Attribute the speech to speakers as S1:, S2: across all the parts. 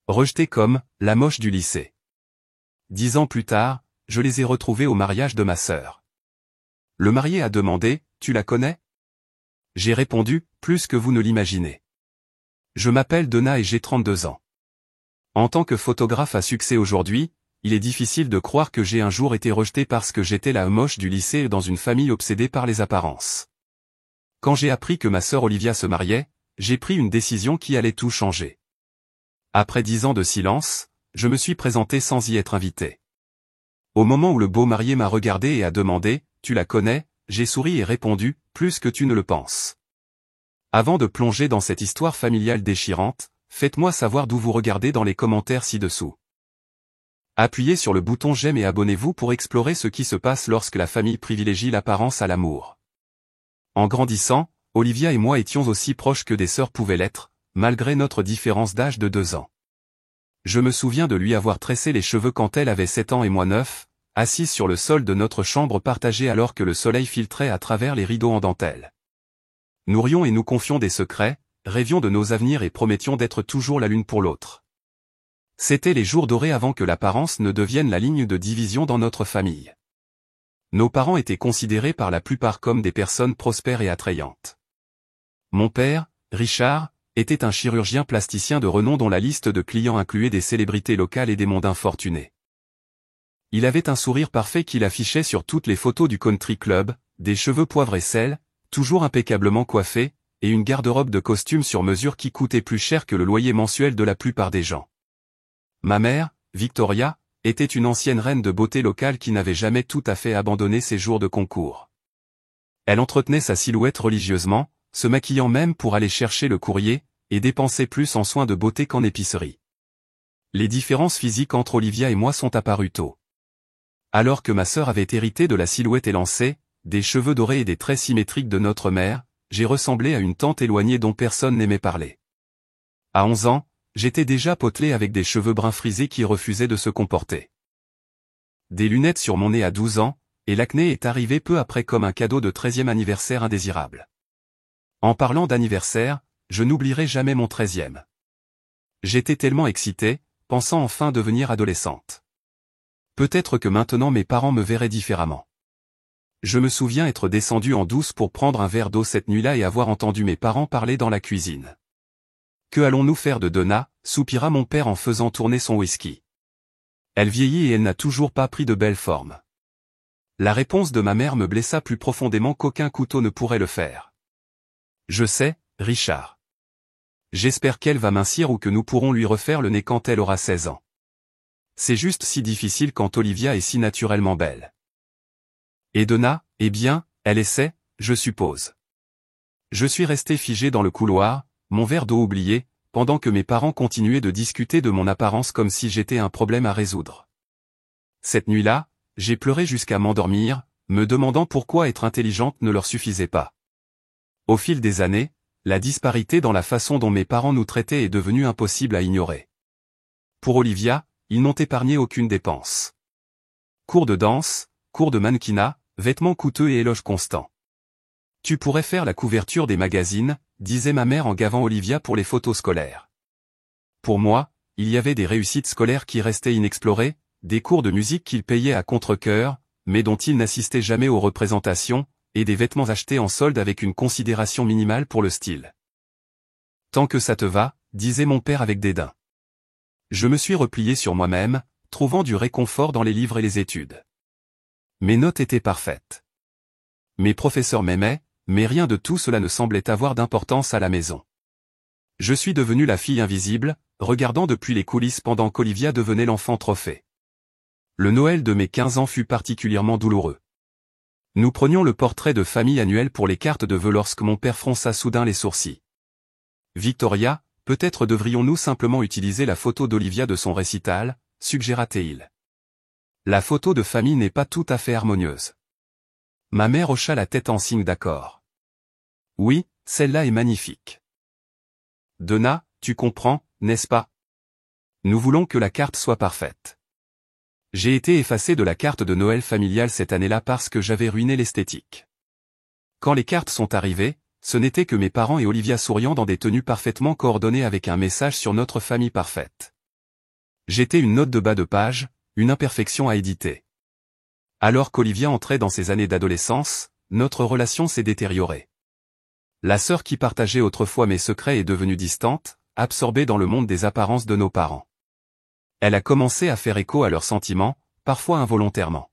S1: Rejetés comme la moche du lycée. 10 ans plus tard, je les ai retrouvés au mariage de ma sœur. Le marié a demandé, tu la connais? J'ai répondu, plus que vous ne l'imaginez. Je m'appelle Donna et j'ai 32 ans. En tant que photographe à succès aujourd'hui, il est difficile de croire que j'ai un jour été rejeté parce que j'étais la moche du lycée dans une famille obsédée par les apparences. Quand j'ai appris que ma sœur Olivia se mariait, j'ai pris une décision qui allait tout changer. Après 10 ans de silence, je me suis présenté sans y être invité. Au moment où le beau marié m'a regardé et a demandé, tu la connais, j'ai souri et répondu, plus que tu ne le penses. Avant de plonger dans cette histoire familiale déchirante, faites-moi savoir d'où vous regardez dans les commentaires ci-dessous. Appuyez sur le bouton j'aime et abonnez-vous pour explorer ce qui se passe lorsque la famille privilégie l'apparence à l'amour. En grandissant, Olivia et moi étions aussi proches que des sœurs pouvaient l'être, malgré notre différence d'âge de 2 ans. Je me souviens de lui avoir tressé les cheveux quand elle avait 7 ans et moi 9, assise sur le sol de notre chambre partagée alors que le soleil filtrait à travers les rideaux en dentelle. Nous rions et nous confions des secrets, rêvions de nos avenirs et promettions d'être toujours la l'une pour l'autre. C'étaient les jours dorés avant que l'apparence ne devienne la ligne de division dans notre famille. Nos parents étaient considérés par la plupart comme des personnes prospères et attrayantes. Mon père, Richard, était un chirurgien plasticien de renom dont la liste de clients incluait des célébrités locales et des mondains fortunés. Il avait un sourire parfait qu'il affichait sur toutes les photos du country club, des cheveux poivre et sel, toujours impeccablement coiffés, et une garde-robe de costumes sur mesure qui coûtait plus cher que le loyer mensuel de la plupart des gens. Ma mère, Victoria, était une ancienne reine de beauté locale qui n'avait jamais tout à fait abandonné ses jours de concours. Elle entretenait sa silhouette religieusement, se maquillant même pour aller chercher le courrier, et dépensait plus en soins de beauté qu'en épicerie. Les différences physiques entre Olivia et moi sont apparues tôt. Alors que ma sœur avait hérité de la silhouette élancée, des cheveux dorés et des traits symétriques de notre mère, j'ai ressemblé à une tante éloignée dont personne n'aimait parler. À 11 ans, j'étais déjà potelé avec des cheveux bruns frisés qui refusaient de se comporter. Des lunettes sur mon nez à 12 ans, et l'acné est arrivé peu après comme un cadeau de 13e anniversaire indésirable. En parlant d'anniversaire, je n'oublierai jamais mon 13e. J'étais tellement excité, pensant enfin devenir adolescente. Peut-être que maintenant mes parents me verraient différemment. Je me souviens être descendu en douce pour prendre un verre d'eau cette nuit-là et avoir entendu mes parents parler dans la cuisine. Que allons-nous faire de Donna, soupira mon père en faisant tourner son whisky. Elle vieillit et elle n'a toujours pas pris de belle forme. La réponse de ma mère me blessa plus profondément qu'aucun couteau ne pourrait le faire. Je sais, Richard. J'espère qu'elle va mincir ou que nous pourrons lui refaire le nez quand elle aura 16 ans. C'est juste si difficile quand Olivia est si naturellement belle. Et Donna, eh bien, elle essaie, je suppose. Je suis resté figé dans le couloir, mon verre d'eau oublié, pendant que mes parents continuaient de discuter de mon apparence comme si j'étais un problème à résoudre. Cette nuit-là, j'ai pleuré jusqu'à m'endormir, me demandant pourquoi être intelligente ne leur suffisait pas. Au fil des années, la disparité dans la façon dont mes parents nous traitaient est devenue impossible à ignorer. Pour Olivia, ils n'ont épargné aucune dépense. Cours de danse, cours de mannequinat, vêtements coûteux et éloges constants. Tu pourrais faire la couverture des magazines, disait ma mère en gavant Olivia pour les photos scolaires. Pour moi, il y avait des réussites scolaires qui restaient inexplorées, des cours de musique qu'il payait à contre-cœur, mais dont il n'assistait jamais aux représentations, et des vêtements achetés en solde avec une considération minimale pour le style. Tant que ça te va, disait mon père avec dédain. Je me suis replié sur moi-même, trouvant du réconfort dans les livres et les études. Mes notes étaient parfaites. Mes professeurs m'aimaient, mais rien de tout cela ne semblait avoir d'importance à la maison. Je suis devenu la fille invisible, regardant depuis les coulisses pendant qu'Olivia devenait l'enfant trophée. Le Noël de mes 15 ans fut particulièrement douloureux. Nous prenions le portrait de famille annuel pour les cartes de vœux lorsque mon père fronça soudain les sourcils. Victoria, peut-être devrions-nous simplement utiliser la photo d'Olivia de son récital, suggéra-t-il. La photo de famille n'est pas tout à fait harmonieuse. Ma mère hocha la tête en signe d'accord. Oui, celle-là est magnifique. Donna, tu comprends, n'est-ce pas? Nous voulons que la carte soit parfaite. J'ai été effacé de la carte de Noël familiale cette année-là parce que j'avais ruiné l'esthétique. Quand les cartes sont arrivées, ce n'était que mes parents et Olivia souriant dans des tenues parfaitement coordonnées avec un message sur notre famille parfaite. J'étais une note de bas de page, une imperfection à éditer. Alors qu'Olivia entrait dans ses années d'adolescence, notre relation s'est détériorée. La sœur qui partageait autrefois mes secrets est devenue distante, absorbée dans le monde des apparences de nos parents. Elle a commencé à faire écho à leurs sentiments, parfois involontairement.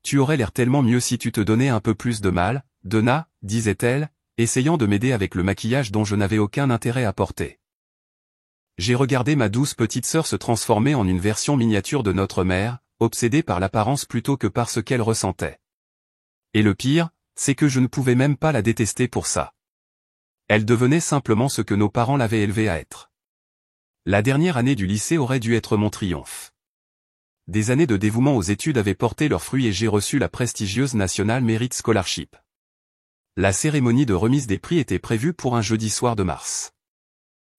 S1: Tu aurais l'air tellement mieux si tu te donnais un peu plus de mal, Donna, disait-elle, essayant de m'aider avec le maquillage dont je n'avais aucun intérêt à porter. J'ai regardé ma douce petite sœur se transformer en une version miniature de notre mère, obsédée par l'apparence plutôt que par ce qu'elle ressentait. Et le pire, c'est que je ne pouvais même pas la détester pour ça. Elle devenait simplement ce que nos parents l'avaient élevée à être. La dernière année du lycée aurait dû être mon triomphe. Des années de dévouement aux études avaient porté leurs fruits et j'ai reçu la prestigieuse National Merit Scholarship. La cérémonie de remise des prix était prévue pour un jeudi soir de mars.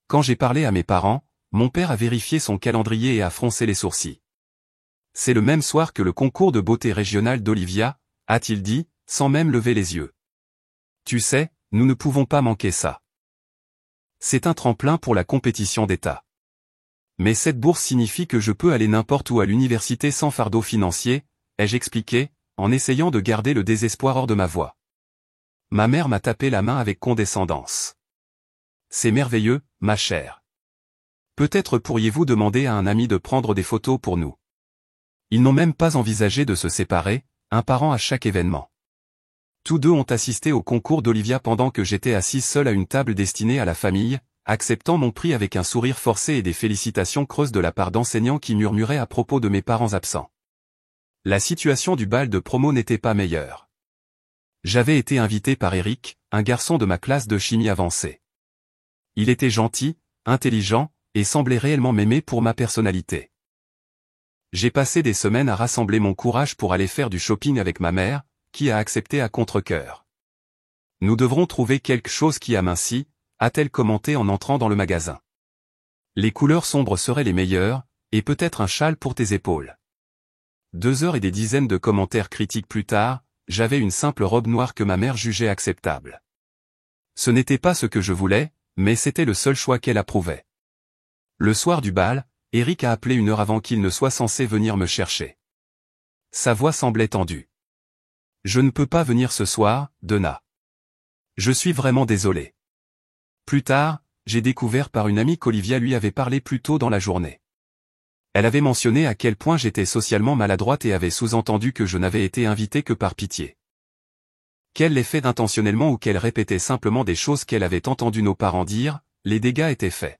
S1: Quand j'ai parlé à mes parents, mon père a vérifié son calendrier et a froncé les sourcils. C'est le même soir que le concours de beauté régional d'Olivia, a-t-il dit, sans même lever les yeux. Tu sais, nous ne pouvons pas manquer ça. C'est un tremplin pour la compétition d'État. Mais cette bourse signifie que je peux aller n'importe où à l'université sans fardeau financier, ai-je expliqué, en essayant de garder le désespoir hors de ma voix. Ma mère m'a tapé la main avec condescendance. C'est merveilleux, ma chère. Peut-être pourriez-vous demander à un ami de prendre des photos pour nous. Ils n'ont même pas envisagé de se séparer, un parent à chaque événement. Tous deux ont assisté au concours d'Olivia pendant que j'étais assise seule à une table destinée à la famille, acceptant mon prix avec un sourire forcé et des félicitations creuses de la part d'enseignants qui murmuraient à propos de mes parents absents. La situation du bal de promo n'était pas meilleure. J'avais été invité par Eric, un garçon de ma classe de chimie avancée. Il était gentil, intelligent, et semblait réellement m'aimer pour ma personnalité. J'ai passé des semaines à rassembler mon courage pour aller faire du shopping avec ma mère, qui a accepté à contre-cœur. Nous devrons trouver quelque chose qui amincit, a-t-elle commenté en entrant dans le magasin. Les couleurs sombres seraient les meilleures, et peut-être un châle pour tes épaules. 2 heures et des dizaines de commentaires critiques plus tard, j'avais une simple robe noire que ma mère jugeait acceptable. Ce n'était pas ce que je voulais, mais c'était le seul choix qu'elle approuvait. Le soir du bal, Eric a appelé 1 heure avant qu'il ne soit censé venir me chercher. Sa voix semblait tendue. Je ne peux pas venir ce soir, Donna. Je suis vraiment désolé. Plus tard, j'ai découvert par une amie qu'Olivia lui avait parlé plus tôt dans la journée. Elle avait mentionné à quel point j'étais socialement maladroite et avait sous-entendu que je n'avais été invitée que par pitié. Qu'elle l'ait fait intentionnellement ou qu'elle répétait simplement des choses qu'elle avait entendu nos parents dire, les dégâts étaient faits.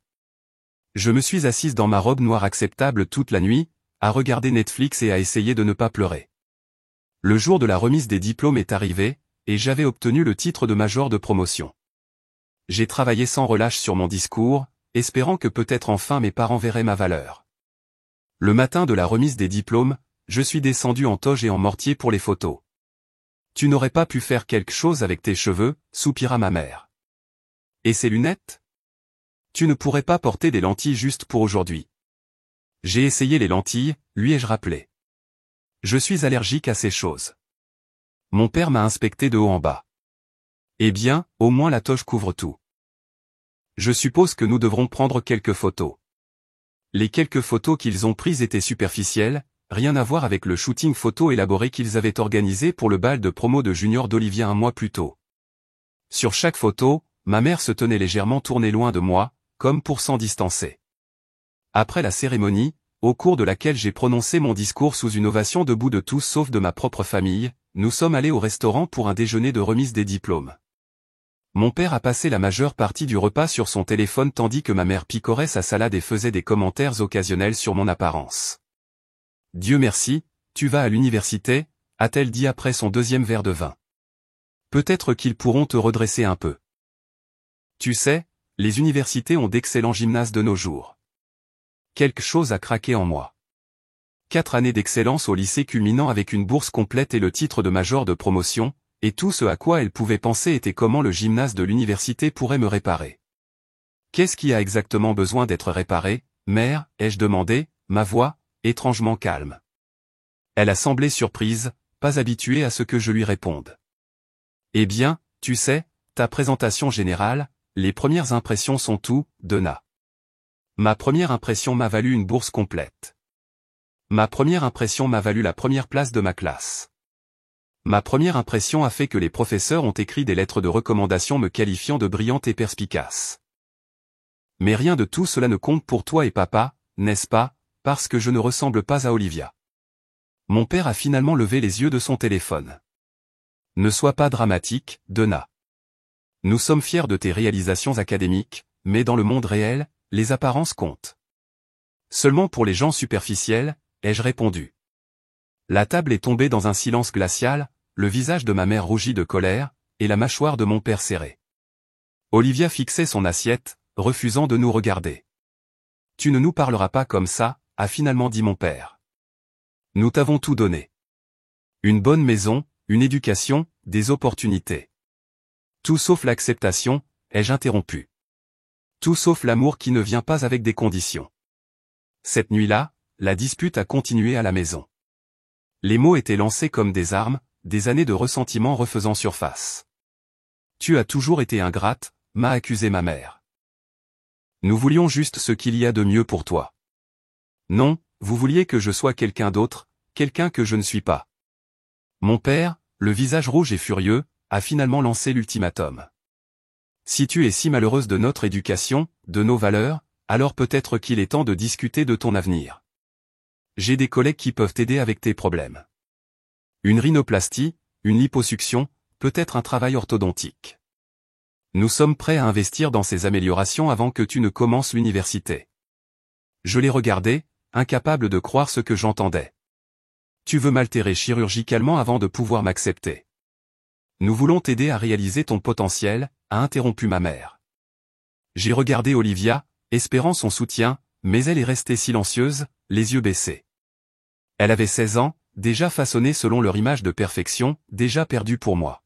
S1: Je me suis assise dans ma robe noire acceptable toute la nuit, à regarder Netflix et à essayer de ne pas pleurer. Le jour de la remise des diplômes est arrivé, et j'avais obtenu le titre de major de promotion. J'ai travaillé sans relâche sur mon discours, espérant que peut-être enfin mes parents verraient ma valeur. Le matin de la remise des diplômes, je suis descendu en toge et en mortier pour les photos. Tu n'aurais pas pu faire quelque chose avec tes cheveux, soupira ma mère. Et ces lunettes? Tu ne pourrais pas porter des lentilles juste pour aujourd'hui. J'ai essayé les lentilles, lui ai-je rappelé. Je suis allergique à ces choses. Mon père m'a inspecté de haut en bas. Eh bien, au moins la toge couvre tout. Je suppose que nous devrons prendre quelques photos. Les quelques photos qu'ils ont prises étaient superficielles, rien à voir avec le shooting photo élaboré qu'ils avaient organisé pour le bal de promo de junior d'Olivia un mois plus tôt. Sur chaque photo, ma mère se tenait légèrement tournée loin de moi, comme pour s'en distancer. Après la cérémonie, au cours de laquelle j'ai prononcé mon discours sous une ovation debout de tous sauf de ma propre famille, nous sommes allés au restaurant pour un déjeuner de remise des diplômes. Mon père a passé la majeure partie du repas sur son téléphone tandis que ma mère picorait sa salade et faisait des commentaires occasionnels sur mon apparence. Dieu merci, tu vas à l'université, a-t-elle dit après son 2e verre de vin. Peut-être qu'ils pourront te redresser un peu. Tu sais, les universités ont d'excellents gymnases de nos jours. Quelque chose a craqué en moi. 4 années d'excellence au lycée culminant avec une bourse complète et le titre de major de promotion, et tout ce à quoi elle pouvait penser était comment le gymnase de l'université pourrait me réparer. Qu'est-ce qui a exactement besoin d'être réparé, mère, ai-je demandé, ma voix, étrangement calme. Elle a semblé surprise, pas habituée à ce que je lui réponde. Eh bien, tu sais, ta présentation générale, les premières impressions sont tout, Donna. Ma première impression m'a valu une bourse complète. Ma première impression m'a valu la première place de ma classe. Ma première impression a fait que les professeurs ont écrit des lettres de recommandation me qualifiant de brillante et perspicace. Mais rien de tout cela ne compte pour toi et papa, n'est-ce pas, parce que je ne ressemble pas à Olivia. Mon père a finalement levé les yeux de son téléphone. Ne sois pas dramatique, Donna. Nous sommes fiers de tes réalisations académiques, mais dans le monde réel, les apparences comptent. Seulement pour les gens superficiels, ai-je répondu. La table est tombée dans un silence glacial, le visage de ma mère rougit de colère, et la mâchoire de mon père serrée. Olivia fixait son assiette, refusant de nous regarder. Tu ne nous parleras pas comme ça, a finalement dit mon père. Nous t'avons tout donné. Une bonne maison, une éducation, des opportunités. Tout sauf l'acceptation, ai-je interrompu. Tout sauf l'amour qui ne vient pas avec des conditions. Cette nuit-là, la dispute a continué à la maison. Les mots étaient lancés comme des armes, des années de ressentiment refaisant surface. Tu as toujours été ingrate, m'a accusé ma mère. Nous voulions juste ce qu'il y a de mieux pour toi. Non, vous vouliez que je sois quelqu'un d'autre, quelqu'un que je ne suis pas. Mon père, le visage rouge et furieux, a finalement lancé l'ultimatum. Si tu es si malheureuse de notre éducation, de nos valeurs, alors peut-être qu'il est temps de discuter de ton avenir. J'ai des collègues qui peuvent t'aider avec tes problèmes. Une rhinoplastie, une liposuction, peut-être un travail orthodontique. Nous sommes prêts à investir dans ces améliorations avant que tu ne commences l'université. Je l'ai regardé, incapable de croire ce que j'entendais. Tu veux m'altérer chirurgicalement avant de pouvoir m'accepter. Nous voulons t'aider à réaliser ton potentiel, a interrompu ma mère. J'ai regardé Olivia, espérant son soutien, mais elle est restée silencieuse, les yeux baissés. Elle avait 16 ans, déjà façonnée selon leur image de perfection, déjà perdue pour moi.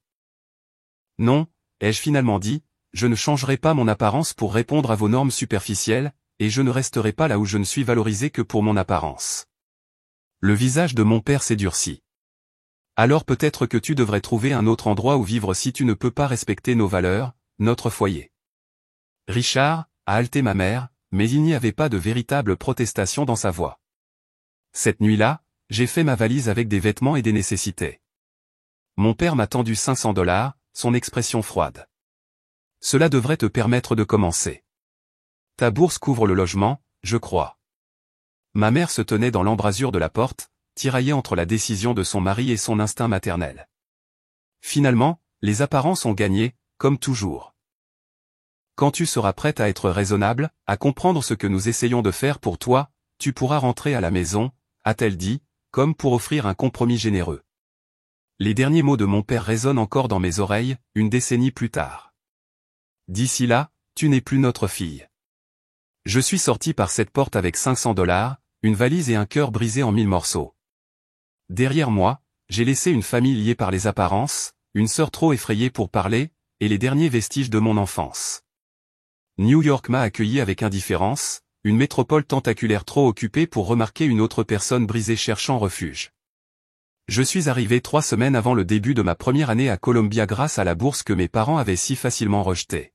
S1: Non, ai-je finalement dit, je ne changerai pas mon apparence pour répondre à vos normes superficielles, et je ne resterai pas là où je ne suis valorisé que pour mon apparence. Le visage de mon père s'est durci. Alors peut-être que tu devrais trouver un autre endroit où vivre si tu ne peux pas respecter nos valeurs, notre foyer. Richard, a haleté ma mère, mais il n'y avait pas de véritable protestation dans sa voix. Cette nuit-là, j'ai fait ma valise avec des vêtements et des nécessités. Mon père m'a tendu $500, son expression froide. Cela devrait te permettre de commencer. Ta bourse couvre le logement, je crois. Ma mère se tenait dans l'embrasure de la porte, tiraillée entre la décision de son mari et son instinct maternel. Finalement, les apparences ont gagné, comme toujours. Quand tu seras prête à être raisonnable, à comprendre ce que nous essayons de faire pour toi, tu pourras rentrer à la maison, a-t-elle dit, comme pour offrir un compromis généreux. Les derniers mots de mon père résonnent encore dans mes oreilles, une décennie plus tard. D'ici là, tu n'es plus notre fille. Je suis sorti par cette porte avec $500, une valise et un cœur brisé en 1000 morceaux. Derrière moi, j'ai laissé une famille liée par les apparences, une sœur trop effrayée pour parler, et les derniers vestiges de mon enfance. New York m'a accueilli avec indifférence, une métropole tentaculaire trop occupée pour remarquer une autre personne brisée cherchant refuge. Je suis arrivé 3 semaines avant le début de ma première année à Columbia grâce à la bourse que mes parents avaient si facilement rejetée.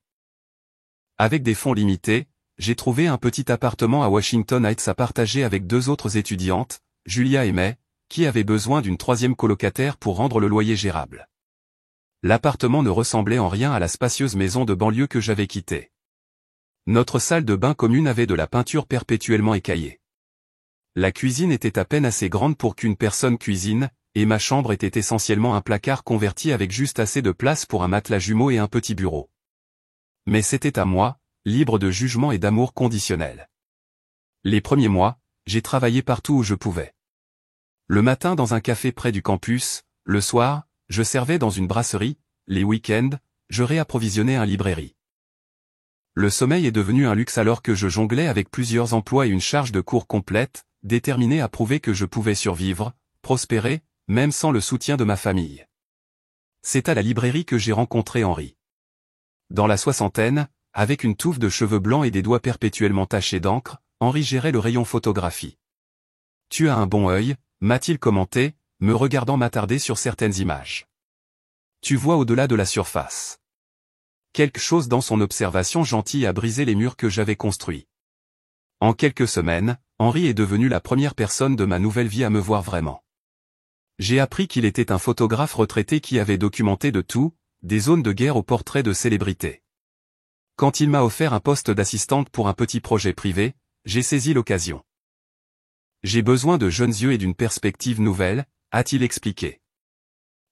S1: Avec des fonds limités, j'ai trouvé un petit appartement à Washington Heights à partager avec 2 autres étudiantes, Julia et May, qui avaient besoin d'une 3e colocataire pour rendre le loyer gérable. L'appartement ne ressemblait en rien à la spacieuse maison de banlieue que j'avais quittée. Notre salle de bain commune avait de la peinture perpétuellement écaillée. La cuisine était à peine assez grande pour qu'une personne cuisine, et ma chambre était essentiellement un placard converti avec juste assez de place pour un matelas jumeau et un petit bureau. Mais c'était à moi, libre de jugement et d'amour conditionnel. Les premiers mois, j'ai travaillé partout où je pouvais. Le matin dans un café près du campus, le soir, je servais dans une brasserie, les week-ends, je réapprovisionnais une librairie. Le sommeil est devenu un luxe alors que je jonglais avec plusieurs emplois et une charge de cours complète, déterminé à prouver que je pouvais survivre, prospérer, même sans le soutien de ma famille. C'est à la librairie que j'ai rencontré Henri. Dans la soixantaine, avec une touffe de cheveux blancs et des doigts perpétuellement tachés d'encre, Henri gérait le rayon photographie. « Tu as un bon œil », m'a-t-il commenté, me regardant m'attarder sur certaines images. « Tu vois au-delà de la surface. » Quelque chose dans son observation gentille a brisé les murs que j'avais construits. En quelques semaines, Henri est devenu la première personne de ma nouvelle vie à me voir vraiment. J'ai appris qu'il était un photographe retraité qui avait documenté de tout, des zones de guerre aux portraits de célébrités. Quand il m'a offert un poste d'assistante pour un petit projet privé, j'ai saisi l'occasion. J'ai besoin de jeunes yeux et d'une perspective nouvelle, a-t-il expliqué.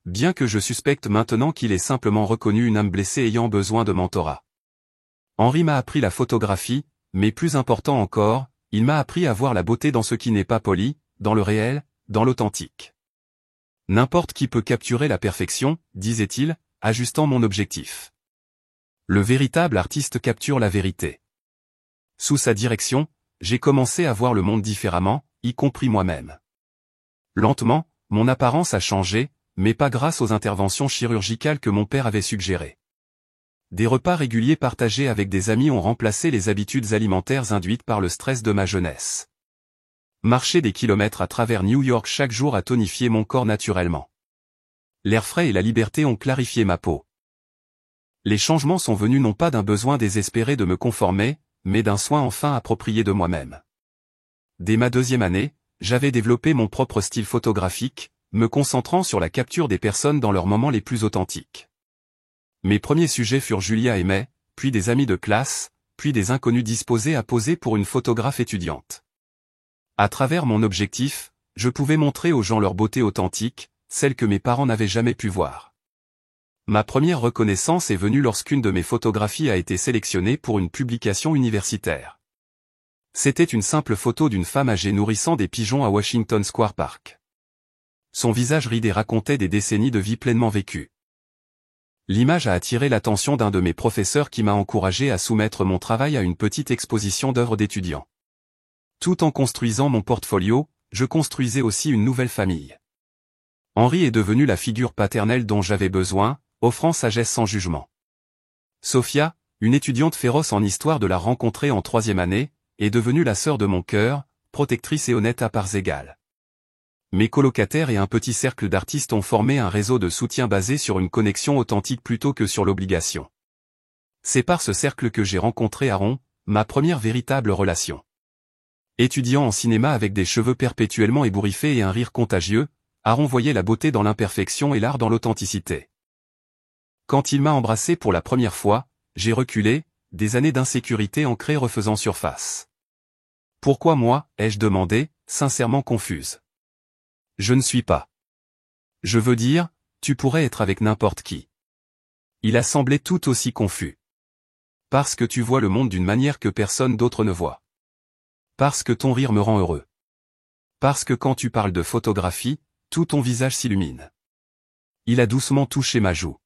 S1: Bien que je suspecte maintenant qu'il est simplement reconnu une âme blessée ayant besoin de mentorat. Henri m'a appris la photographie, mais plus important encore, il m'a appris à voir la beauté dans ce qui n'est pas poli, dans le réel, dans l'authentique. N'importe qui peut capturer la perfection, disait-il, ajustant mon objectif. Le véritable artiste capture la vérité. Sous sa direction, j'ai commencé à voir le monde différemment, y compris moi-même. Lentement, mon apparence a changé, mais pas grâce aux interventions chirurgicales que mon père avait suggérées. Des repas réguliers partagés avec des amis ont remplacé les habitudes alimentaires induites par le stress de ma jeunesse. Marcher des kilomètres à travers New York chaque jour a tonifié mon corps naturellement. L'air frais et la liberté ont clarifié ma peau. Les changements sont venus non pas d'un besoin désespéré de me conformer, mais d'un soin enfin approprié de moi-même. Dès ma 2e année, j'avais développé mon propre style photographique, me concentrant sur la capture des personnes dans leurs moments les plus authentiques. Mes premiers sujets furent Julia et May, puis des amis de classe, puis des inconnus disposés à poser pour une photographe étudiante. À travers mon objectif, je pouvais montrer aux gens leur beauté authentique, celle que mes parents n'avaient jamais pu voir. Ma première reconnaissance est venue lorsqu'une de mes photographies a été sélectionnée pour une publication universitaire. C'était une simple photo d'une femme âgée nourrissant des pigeons à Washington Square Park. Son visage ridé racontait des décennies de vie pleinement vécues. L'image a attiré l'attention d'un de mes professeurs qui m'a encouragé à soumettre mon travail à une petite exposition d'œuvres d'étudiants. Tout en construisant mon portfolio, je construisais aussi une nouvelle famille. Henri est devenu la figure paternelle dont j'avais besoin, offrant sagesse sans jugement. Sophia, une étudiante féroce en histoire de l'art rencontrée en 3e année, est devenue la sœur de mon cœur, protectrice et honnête à parts égales. Mes colocataires et un petit cercle d'artistes ont formé un réseau de soutien basé sur une connexion authentique plutôt que sur l'obligation. C'est par ce cercle que j'ai rencontré Aaron, ma première véritable relation. Étudiant en cinéma avec des cheveux perpétuellement ébouriffés et un rire contagieux, Aaron voyait la beauté dans l'imperfection et l'art dans l'authenticité. Quand il m'a embrassé pour la première fois, j'ai reculé, des années d'insécurité ancrées refaisant surface. Pourquoi moi, ai-je demandé, sincèrement confuse. Je ne suis pas. Je veux dire, tu pourrais être avec n'importe qui. Il a semblé tout aussi confus. Parce que tu vois le monde d'une manière que personne d'autre ne voit. Parce que ton rire me rend heureux. Parce que quand tu parles de photographie, tout ton visage s'illumine. Il a doucement touché ma joue.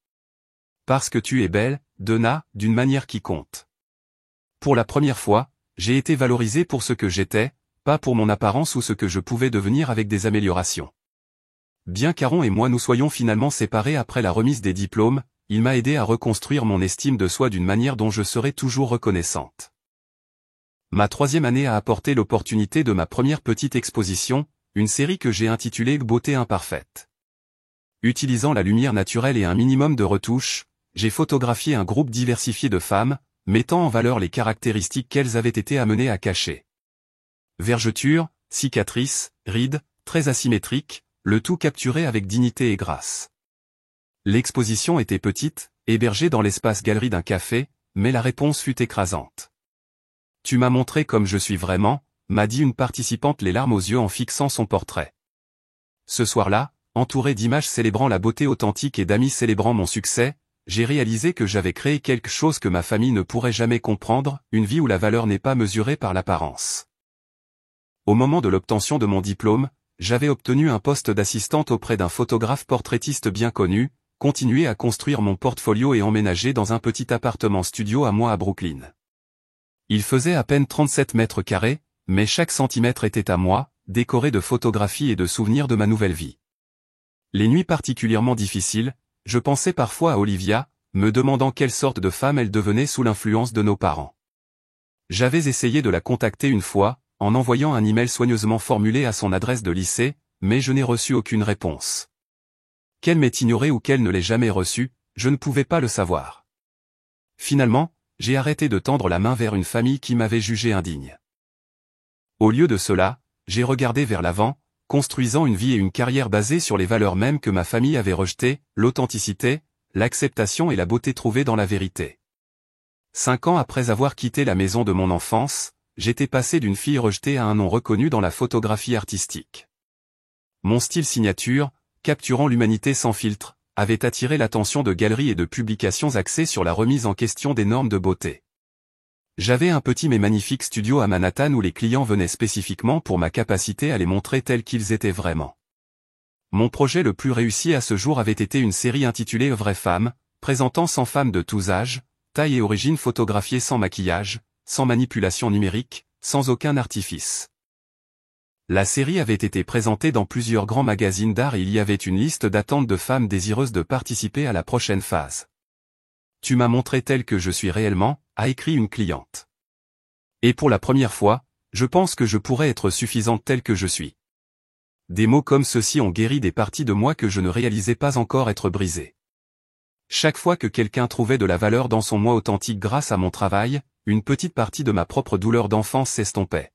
S1: Parce que tu es belle, Donna, d'une manière qui compte. Pour la première fois, j'ai été valorisé pour ce que j'étais, pas pour mon apparence ou ce que je pouvais devenir avec des améliorations. Bien qu'Aaron et moi nous soyons finalement séparés après la remise des diplômes, il m'a aidé à reconstruire mon estime de soi d'une manière dont je serai toujours reconnaissante. Ma 3e année a apporté l'opportunité de ma première petite exposition, une série que j'ai intitulée Beauté imparfaite. Utilisant la lumière naturelle et un minimum de retouches, j'ai photographié un groupe diversifié de femmes, mettant en valeur les caractéristiques qu'elles avaient été amenées à cacher. Vergetures, cicatrices, rides, traits asymétriques, le tout capturé avec dignité et grâce. L'exposition était petite, hébergée dans l'espace galerie d'un café, mais la réponse fut écrasante. Tu m'as montré comme je suis vraiment, m'a dit une participante les larmes aux yeux en fixant son portrait. Ce soir-là, entouré d'images célébrant la beauté authentique et d'amis célébrant mon succès, j'ai réalisé que j'avais créé quelque chose que ma famille ne pourrait jamais comprendre, une vie où la valeur n'est pas mesurée par l'apparence. Au moment de l'obtention de mon diplôme, j'avais obtenu un poste d'assistante auprès d'un photographe portraitiste bien connu, continué à construire mon portfolio et emménager dans un petit appartement studio à moi à Brooklyn. Il faisait à peine 37 mètres carrés, mais chaque centimètre était à moi, décoré de photographies et de souvenirs de ma nouvelle vie. Les nuits particulièrement difficiles, je pensais parfois à Olivia, me demandant quelle sorte de femme elle devenait sous l'influence de nos parents. J'avais essayé de la contacter une fois, en envoyant un email soigneusement formulé à son adresse de lycée, mais je n'ai reçu aucune réponse. Qu'elle m'ait ignoré ou qu'elle ne l'ait jamais reçu, je ne pouvais pas le savoir. Finalement, j'ai arrêté de tendre la main vers une famille qui m'avait jugé indigne. Au lieu de cela, j'ai regardé vers l'avant, construisant une vie et une carrière basées sur les valeurs mêmes que ma famille avait rejetées, l'authenticité, l'acceptation et la beauté trouvée dans la vérité. 5 ans après avoir quitté la maison de mon enfance, j'étais passé d'une fille rejetée à un nom reconnu dans la photographie artistique. Mon style signature, capturant l'humanité sans filtre, avait attiré l'attention de galeries et de publications axées sur la remise en question des normes de beauté. J'avais un petit mais magnifique studio à Manhattan où les clients venaient spécifiquement pour ma capacité à les montrer tels qu'ils étaient vraiment. Mon projet le plus réussi à ce jour avait été une série intitulée Vraies femmes, présentant 100 femmes de tous âges, tailles et origines photographiées sans maquillage, sans manipulation numérique, sans aucun artifice. La série avait été présentée dans plusieurs grands magazines d'art et il y avait une liste d'attente de femmes désireuses de participer à la prochaine phase. Tu m'as montré tel que je suis réellement, a écrit une cliente. Et pour la première fois, je pense que je pourrais être suffisante telle que je suis. Des mots comme ceux-ci ont guéri des parties de moi que je ne réalisais pas encore être brisées. Chaque fois que quelqu'un trouvait de la valeur dans son moi authentique grâce à mon travail, une petite partie de ma propre douleur d'enfance s'estompait.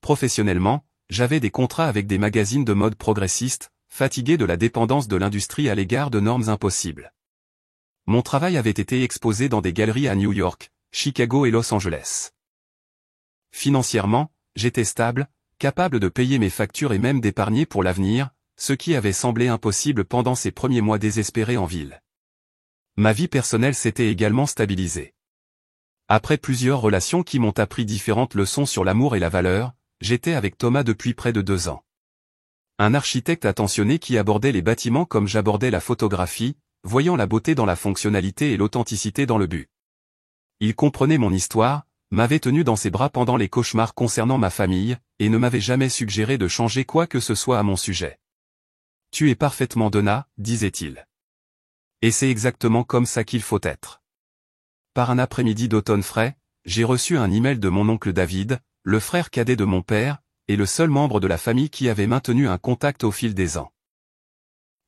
S1: Professionnellement, j'avais des contrats avec des magazines de mode progressistes, fatigués de la dépendance de l'industrie à l'égard de normes impossibles. Mon travail avait été exposé dans des galeries à New York, Chicago et Los Angeles. Financièrement, j'étais stable, capable de payer mes factures et même d'épargner pour l'avenir, ce qui avait semblé impossible pendant ces premiers mois désespérés en ville. Ma vie personnelle s'était également stabilisée. Après plusieurs relations qui m'ont appris différentes leçons sur l'amour et la valeur, j'étais avec Thomas depuis près de 2 ans. Un architecte attentionné qui abordait les bâtiments comme j'abordais la photographie, voyant la beauté dans la fonctionnalité et l'authenticité dans le but. Il comprenait mon histoire, m'avait tenu dans ses bras pendant les cauchemars concernant ma famille, et ne m'avait jamais suggéré de changer quoi que ce soit à mon sujet. « Tu es parfaitement Donna », disait-il. Et c'est exactement comme ça qu'il faut être. Par un après-midi d'automne frais, j'ai reçu un email de mon oncle David, le frère cadet de mon père, et le seul membre de la famille qui avait maintenu un contact au fil des ans.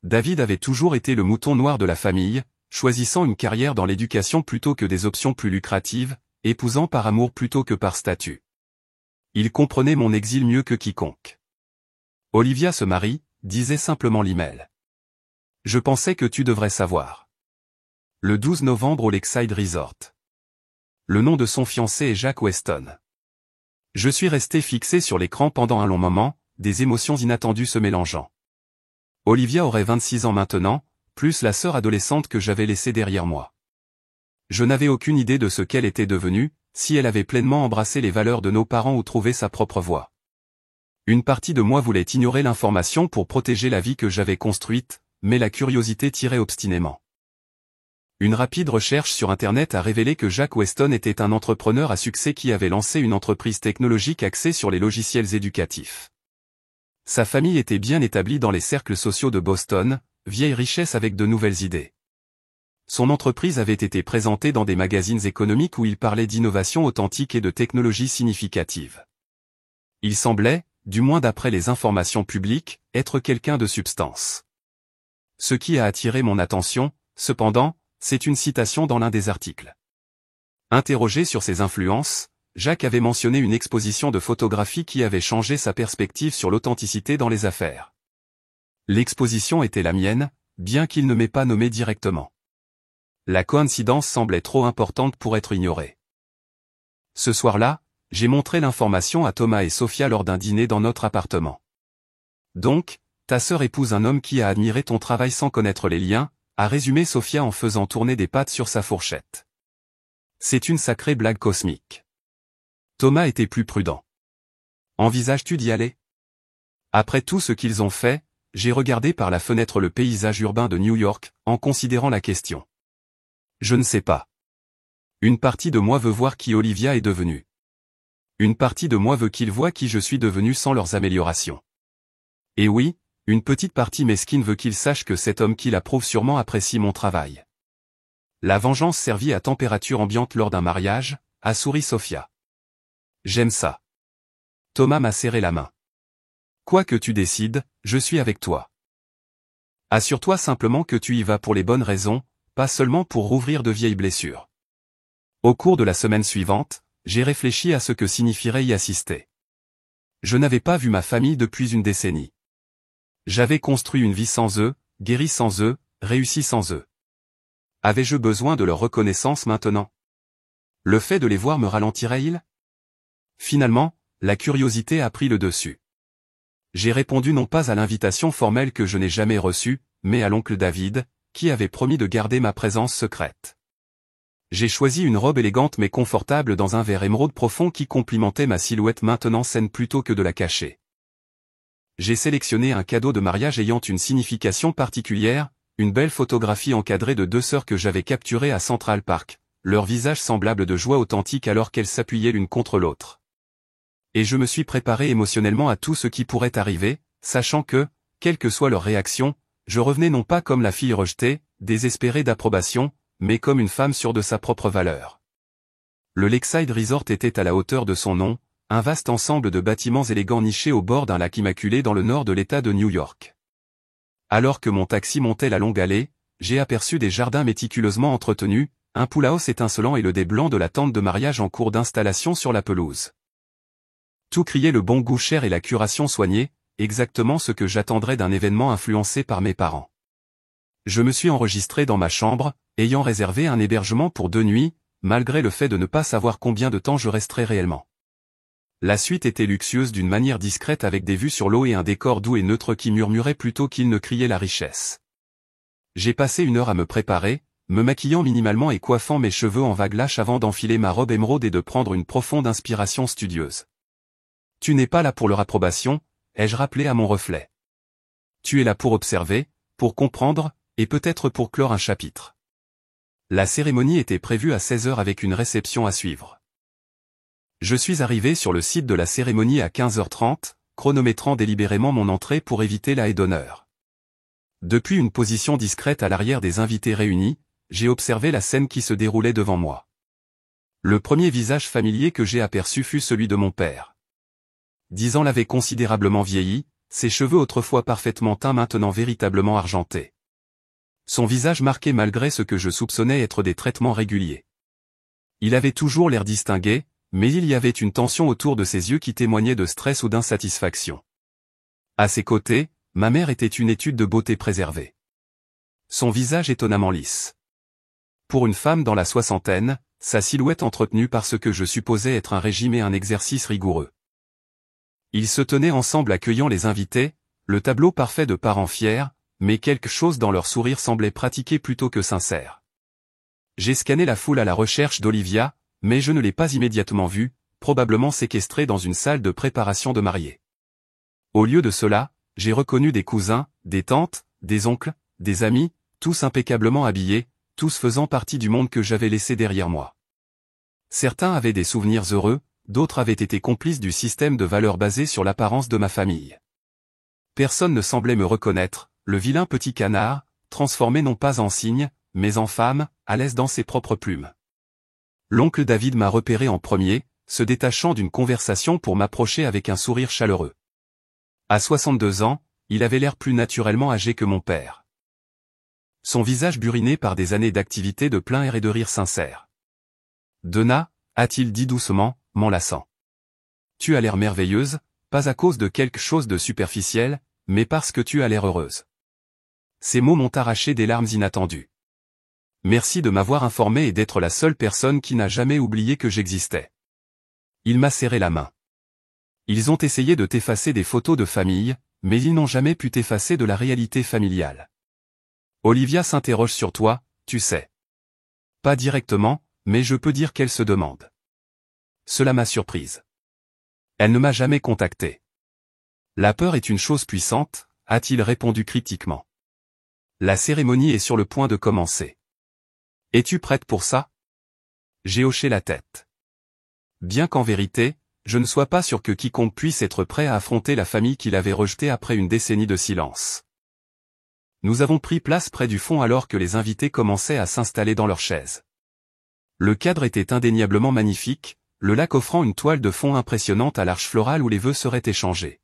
S1: David avait toujours été le mouton noir de la famille, choisissant une carrière dans l'éducation plutôt que des options plus lucratives, épousant par amour plutôt que par statut. Il comprenait mon exil mieux que quiconque. Olivia se marie, disait simplement l'email. Je pensais que tu devrais savoir. Le 12 novembre au Lakeside Resort. Le nom de son fiancé est Jack Weston. Je suis resté fixé sur l'écran pendant un long moment, des émotions inattendues se mélangeant. Olivia aurait 26 ans maintenant, plus la sœur adolescente que j'avais laissée derrière moi. Je n'avais aucune idée de ce qu'elle était devenue, si elle avait pleinement embrassé les valeurs de nos parents ou trouvé sa propre voie. Une partie de moi voulait ignorer l'information pour protéger la vie que j'avais construite, mais la curiosité tirait obstinément. Une rapide recherche sur Internet a révélé que Jack Weston était un entrepreneur à succès qui avait lancé une entreprise technologique axée sur les logiciels éducatifs. Sa famille était bien établie dans les cercles sociaux de Boston, vieille richesse avec de nouvelles idées. Son entreprise avait été présentée dans des magazines économiques où il parlait d'innovation authentique et de technologie significative. Il semblait, du moins d'après les informations publiques, être quelqu'un de substance. Ce qui a attiré mon attention, cependant, c'est une citation dans l'un des articles. Interrogé sur ses influences, Jack avait mentionné une exposition de photographie qui avait changé sa perspective sur l'authenticité dans les affaires. L'exposition était la mienne, bien qu'il ne m'ait pas nommé directement. La coïncidence semblait trop importante pour être ignorée. Ce soir-là, j'ai montré l'information à Thomas et Sophia lors d'un dîner dans notre appartement. Donc, ta sœur épouse un homme qui a admiré ton travail sans connaître les liens, a résumé Sophia en faisant tourner des pâtes sur sa fourchette. C'est une sacrée blague cosmique. Thomas était plus prudent. Envisages-tu d'y aller? Après tout ce qu'ils ont fait, j'ai regardé par la fenêtre le paysage urbain de New York, en considérant la question. Je ne sais pas. Une partie de moi veut voir qui Olivia est devenue. Une partie de moi veut qu'ils voient qui je suis devenu sans leurs améliorations. Et oui, une petite partie mesquine veut qu'ils sachent que cet homme qui l'approuve sûrement apprécie mon travail. La vengeance servie à température ambiante lors d'un mariage, a souri Sophia. J'aime ça. Thomas m'a serré la main. Quoi que tu décides, je suis avec toi. Assure-toi simplement que tu y vas pour les bonnes raisons, pas seulement pour rouvrir de vieilles blessures. Au cours de la semaine suivante, j'ai réfléchi à ce que signifierait y assister. Je n'avais pas vu ma famille depuis une décennie. J'avais construit une vie sans eux, guéri sans eux, réussi sans eux. Avais-je besoin de leur reconnaissance maintenant? Le fait de les voir me ralentirait-il? Finalement, la curiosité a pris le dessus. J'ai répondu non pas à l'invitation formelle que je n'ai jamais reçue, mais à l'oncle David, qui avait promis de garder ma présence secrète. J'ai choisi une robe élégante mais confortable dans un vert émeraude profond qui complimentait ma silhouette maintenant saine plutôt que de la cacher. J'ai sélectionné un cadeau de mariage ayant une signification particulière, une belle photographie encadrée de deux sœurs que j'avais capturées à Central Park, leurs visages semblables de joie authentique alors qu'elles s'appuyaient l'une contre l'autre. Et je me suis préparé émotionnellement à tout ce qui pourrait arriver, sachant que, quelle que soit leur réaction, je revenais non pas comme la fille rejetée, désespérée d'approbation, mais comme une femme sûre de sa propre valeur. Le Lakeside Resort était à la hauteur de son nom, un vaste ensemble de bâtiments élégants nichés au bord d'un lac immaculé dans le nord de l'État de New York. Alors que mon taxi montait la longue allée, j'ai aperçu des jardins méticuleusement entretenus, un pool house étincelant et le dais blanc de la tente de mariage en cours d'installation sur la pelouse. Tout criait le bon goût cher et la curation soignée, exactement ce que j'attendrais d'un événement influencé par mes parents. Je me suis enregistré dans ma chambre, ayant réservé un hébergement pour 2 nuits, malgré le fait de ne pas savoir combien de temps je resterais réellement. La suite était luxueuse d'une manière discrète avec des vues sur l'eau et un décor doux et neutre qui murmurait plutôt qu'il ne criait la richesse. J'ai passé 1 heure à me préparer, me maquillant minimalement et coiffant mes cheveux en vague lâche avant d'enfiler ma robe émeraude et de prendre une profonde inspiration studieuse. Tu n'es pas là pour leur approbation, ai-je rappelé à mon reflet. Tu es là pour observer, pour comprendre, et peut-être pour clore un chapitre. La cérémonie était prévue à 16 heures avec une réception à suivre. Je suis arrivé sur le site de la cérémonie à 15h30, chronométrant délibérément mon entrée pour éviter la haie d'honneur. Depuis une position discrète à l'arrière des invités réunis, j'ai observé la scène qui se déroulait devant moi. Le premier visage familier que j'ai aperçu fut celui de mon père. 10 ans l'avaient considérablement vieilli, ses cheveux autrefois parfaitement teints maintenant véritablement argentés. Son visage marqué malgré ce que je soupçonnais être des traitements réguliers. Il avait toujours l'air distingué, mais il y avait une tension autour de ses yeux qui témoignait de stress ou d'insatisfaction. À ses côtés, ma mère était une étude de beauté préservée. Son visage étonnamment lisse. Pour une femme dans la soixantaine, sa silhouette entretenue par ce que je supposais être un régime et un exercice rigoureux. Ils se tenaient ensemble accueillant les invités, le tableau parfait de parents fiers, mais quelque chose dans leur sourire semblait pratiqué plutôt que sincère. J'ai scanné la foule à la recherche d'Olivia, mais je ne l'ai pas immédiatement vue, probablement séquestrée dans une salle de préparation de mariée. Au lieu de cela, j'ai reconnu des cousins, des tantes, des oncles, des amis, tous impeccablement habillés, tous faisant partie du monde que j'avais laissé derrière moi. Certains avaient des souvenirs heureux, d'autres avaient été complices du système de valeurs basé sur l'apparence de ma famille. Personne ne semblait me reconnaître, le vilain petit canard, transformé non pas en cygne, mais en femme, à l'aise dans ses propres plumes. L'oncle David m'a repéré en premier, se détachant d'une conversation pour m'approcher avec un sourire chaleureux. À 62 ans, il avait l'air plus naturellement âgé que mon père. Son visage buriné par des années d'activité de plein air et de rire sincère. « Donna » a-t-il dit doucement, m'enlaçant. « Tu as l'air merveilleuse, pas à cause de quelque chose de superficiel, mais parce que tu as l'air heureuse. » Ces mots m'ont arraché des larmes inattendues. Merci de m'avoir informé et d'être la seule personne qui n'a jamais oublié que j'existais. Il m'a serré la main. Ils ont essayé de t'effacer des photos de famille, mais ils n'ont jamais pu t'effacer de la réalité familiale. Olivia s'interroge sur toi, tu sais. Pas directement, mais je peux dire qu'elle se demande. Cela m'a surprise. Elle ne m'a jamais contacté. La peur est une chose puissante, a-t-il répondu critiquement. La cérémonie est sur le point de commencer. Es-tu prête pour ça? J'ai hoché la tête. Bien qu'en vérité, je ne sois pas sûr que quiconque puisse être prêt à affronter la famille qu'il avait rejetée après une décennie de silence. Nous avons pris place près du fond alors que les invités commençaient à s'installer dans leurs chaises. Le cadre était indéniablement magnifique, le lac offrant une toile de fond impressionnante à l'arche florale où les vœux seraient échangés.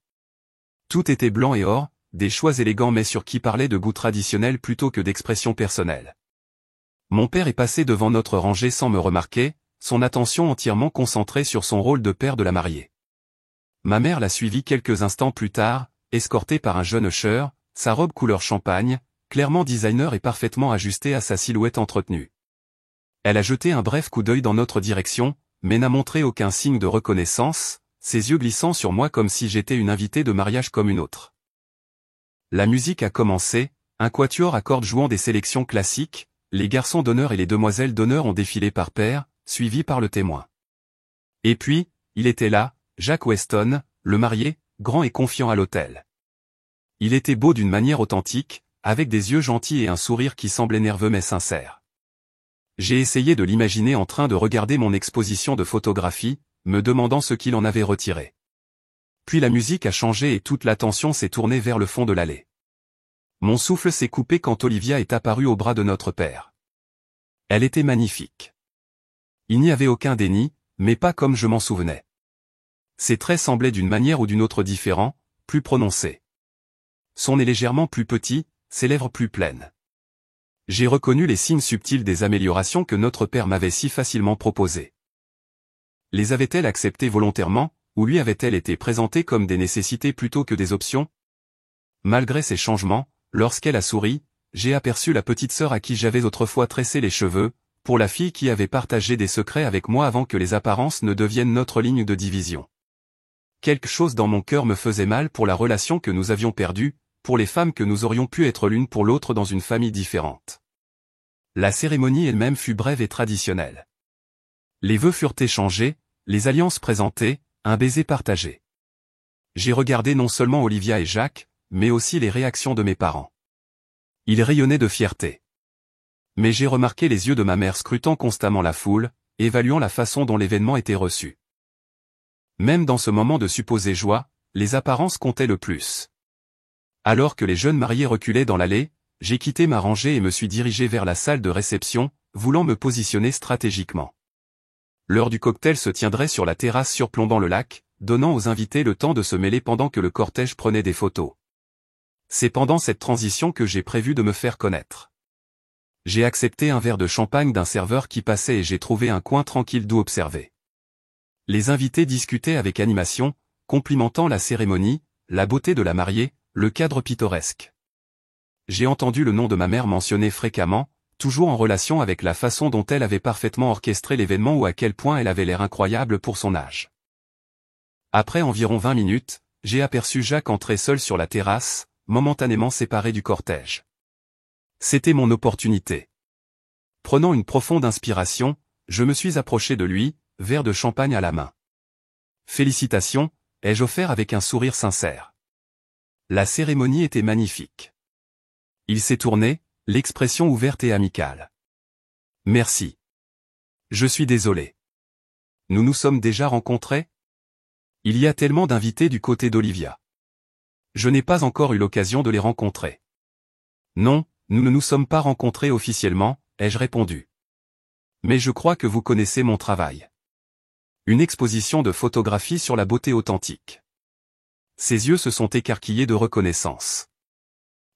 S1: Tout était blanc et or, des choix élégants mais sur qui parlaient de goût traditionnel plutôt que d'expression personnelle. Mon père est passé devant notre rangée sans me remarquer, son attention entièrement concentrée sur son rôle de père de la mariée. ma mère l'a suivi quelques instants plus tard, escortée par un jeune usher, sa robe couleur champagne, clairement designer et parfaitement ajustée à sa silhouette entretenue. Elle a jeté un bref coup d'œil dans notre direction, mais n'a montré aucun signe de reconnaissance, ses yeux glissant sur moi comme si j'étais une invitée de mariage comme une autre. La musique a commencé, un quatuor à cordes jouant des sélections classiques, les garçons d'honneur et les demoiselles d'honneur ont défilé par paires, suivis par le témoin. Et puis, il était là, Jack Weston, le marié, grand et confiant à l'autel. Il était beau d'une manière authentique, avec des yeux gentils et un sourire qui semblait nerveux mais sincère. J'ai essayé de l'imaginer en train de regarder mon exposition de photographie, me demandant ce qu'il en avait retiré. Puis la musique a changé et toute l'attention s'est tournée vers le fond de l'allée. Mon souffle s'est coupé quand Olivia est apparue au bras de notre père. Elle était magnifique. Il n'y avait aucun déni, mais pas comme je m'en souvenais. Ses traits semblaient d'une manière ou d'une autre différents, plus prononcés. Son nez légèrement plus petit, ses lèvres plus pleines. J'ai reconnu les signes subtils des améliorations que notre père m'avait si facilement proposées. Les avait-elle acceptées volontairement, ou lui avait-elle été présentée comme des nécessités plutôt que des options? Malgré ces changements, lorsqu'elle a souri, j'ai aperçu la petite sœur à qui j'avais autrefois tressé les cheveux, pour la fille qui avait partagé des secrets avec moi avant que les apparences ne deviennent notre ligne de division. Quelque chose dans mon cœur me faisait mal pour la relation que nous avions perdue, pour les femmes que nous aurions pu être l'une pour l'autre dans une famille différente. La cérémonie elle-même fut brève et traditionnelle. Les vœux furent échangés, les alliances présentées, un baiser partagé. J'ai regardé non seulement Olivia et Jacques, mais aussi les réactions de mes parents. Ils rayonnaient de fierté. Mais j'ai remarqué les yeux de ma mère scrutant constamment la foule, évaluant la façon dont l'événement était reçu. Même dans ce moment de supposée joie, les apparences comptaient le plus. Alors que les jeunes mariés reculaient dans l'allée, j'ai quitté ma rangée et me suis dirigé vers la salle de réception, voulant me positionner stratégiquement. L'heure du cocktail se tiendrait sur la terrasse surplombant le lac, donnant aux invités le temps de se mêler pendant que le cortège prenait des photos. C'est pendant cette transition que j'ai prévu de me faire connaître. J'ai accepté un verre de champagne d'un serveur qui passait et j'ai trouvé un coin tranquille d'où observer. Les invités discutaient avec animation, complimentant la cérémonie, la beauté de la mariée, le cadre pittoresque. J'ai entendu le nom de ma mère mentionné fréquemment, toujours en relation avec la façon dont elle avait parfaitement orchestré l'événement ou à quel point elle avait l'air incroyable pour son âge. Après environ 20 minutes, j'ai aperçu Jacques entrer seul sur la terrasse, momentanément séparé du cortège. C'était mon opportunité. Prenant une profonde inspiration, je me suis approché de lui, verre de champagne à la main. « Félicitations », ai-je offert avec un sourire sincère. La cérémonie était magnifique. Il s'est tourné, l'expression ouverte et amicale. « Merci. Je suis désolé. Nous nous sommes déjà rencontrés? Il y a tellement d'invités du côté d'Olivia. Je n'ai pas encore eu l'occasion de les rencontrer. » Non, nous ne nous sommes pas rencontrés officiellement, ai-je répondu. Mais je crois que vous connaissez mon travail. Une exposition de photographie sur la beauté authentique. Ses yeux se sont écarquillés de reconnaissance.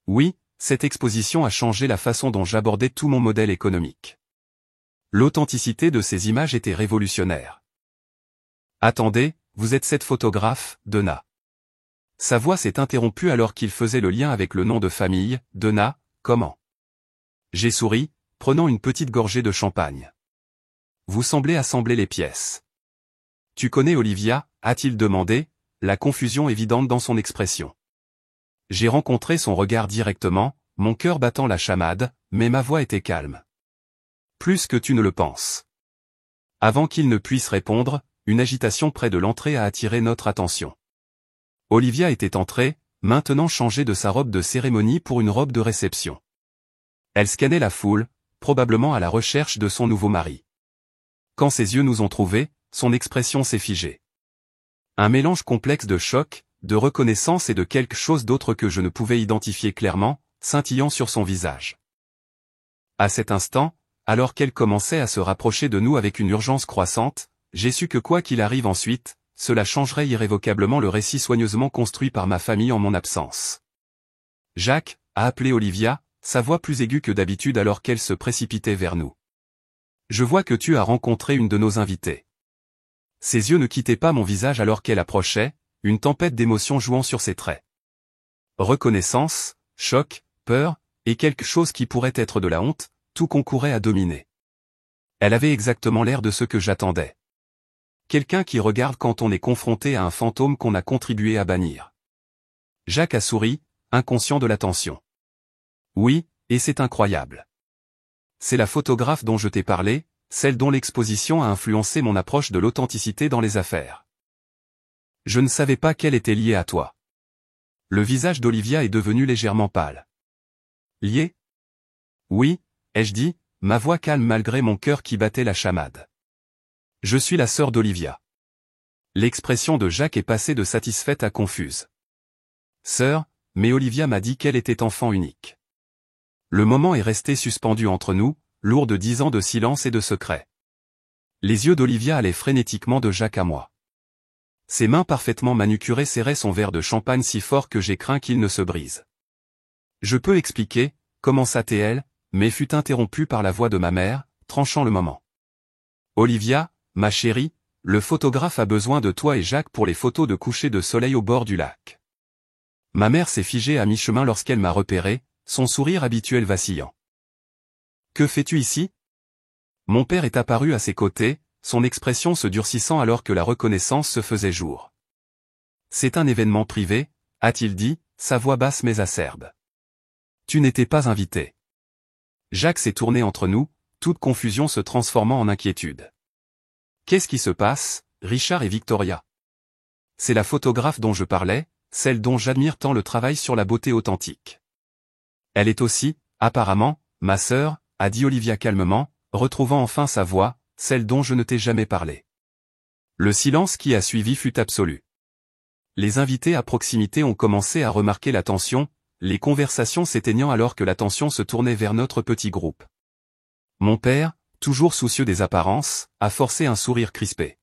S1: Oui, cette exposition a changé la façon dont j'abordais tout mon modèle économique. L'authenticité de ces images était révolutionnaire. Attendez, vous êtes cette photographe, Donna. Sa voix s'est interrompue alors qu'il faisait le lien avec le nom de famille, Donna, comment? J'ai souri, prenant une petite gorgée de champagne. Vous semblez assembler les pièces. Tu connais Olivia, a-t-il demandé, la confusion évidente dans son expression. J'ai rencontré son regard directement, mon cœur battant la chamade, mais ma voix était calme. Plus que tu ne le penses. Avant qu'il ne puisse répondre, une agitation près de l'entrée a attiré notre attention. Olivia était entrée, maintenant changée de sa robe de cérémonie pour une robe de réception. Elle scannait la foule, probablement à la recherche de son nouveau mari. Quand ses yeux nous ont trouvés, son expression s'est figée. Un mélange complexe de choc, de reconnaissance et de quelque chose d'autre que je ne pouvais identifier clairement, scintillant sur son visage. À cet instant, alors qu'elle commençait à se rapprocher de nous avec une urgence croissante, j'ai su que quoi qu'il arrive ensuite, cela changerait irrévocablement le récit soigneusement construit par ma famille en mon absence. Jacques, a appelé Olivia, sa voix plus aiguë que d'habitude alors qu'elle se précipitait vers nous. Je vois que tu as rencontré une de nos invitées. Ses yeux ne quittaient pas mon visage alors qu'elle approchait, une tempête d'émotions jouant sur ses traits. Reconnaissance, choc, peur, et quelque chose qui pourrait être de la honte, tout concourait à dominer. Elle avait exactement l'air de ce que j'attendais. Quelqu'un qui regarde quand on est confronté à un fantôme qu'on a contribué à bannir. Jacques a souri, inconscient de la tension. Oui, et c'est incroyable. C'est la photographe dont je t'ai parlé, celle dont l'exposition a influencé mon approche de l'authenticité dans les affaires. Je ne savais pas qu'elle était liée à toi. Le visage d'Olivia est devenu légèrement pâle. Liée ? Oui, ai-je dit, ma voix calme malgré mon cœur qui battait la chamade. Je suis la sœur d'Olivia. L'expression de Jacques est passée de satisfaite à confuse. Sœur, mais Olivia m'a dit qu'elle était enfant unique. Le moment est resté suspendu entre nous, lourd de 10 ans de silence et de secret. Les yeux d'Olivia allaient frénétiquement de Jacques à moi. Ses mains parfaitement manucurées serraient son verre de champagne si fort que j'ai craint qu'il ne se brise. Je peux expliquer, commença-t-elle, mais fut interrompue par la voix de ma mère, tranchant le moment. Olivia, ma chérie, le photographe a besoin de toi et Jacques pour les photos de coucher de soleil au bord du lac. Ma mère s'est figée à mi-chemin lorsqu'elle m'a repéré, son sourire habituel vacillant. Que fais-tu ici ? Mon père est apparu à ses côtés, son expression se durcissant alors que la reconnaissance se faisait jour. C'est un événement privé, a-t-il dit, sa voix basse mais acerbe. Tu n'étais pas invité. Jacques s'est tourné entre nous, toute confusion se transformant en inquiétude. Qu'est-ce qui se passe, Richard et Victoria ? C'est la photographe dont je parlais, celle dont j'admire tant le travail sur la beauté authentique. Elle est aussi, apparemment, ma sœur, a dit Olivia calmement, retrouvant enfin sa voix, celle dont je ne t'ai jamais parlé. Le silence qui a suivi fut absolu. Les invités à proximité ont commencé à remarquer la tension, les conversations s'éteignant alors que l'attention se tournait vers notre petit groupe. Mon père, toujours soucieux des apparences, a forcé un sourire crispé.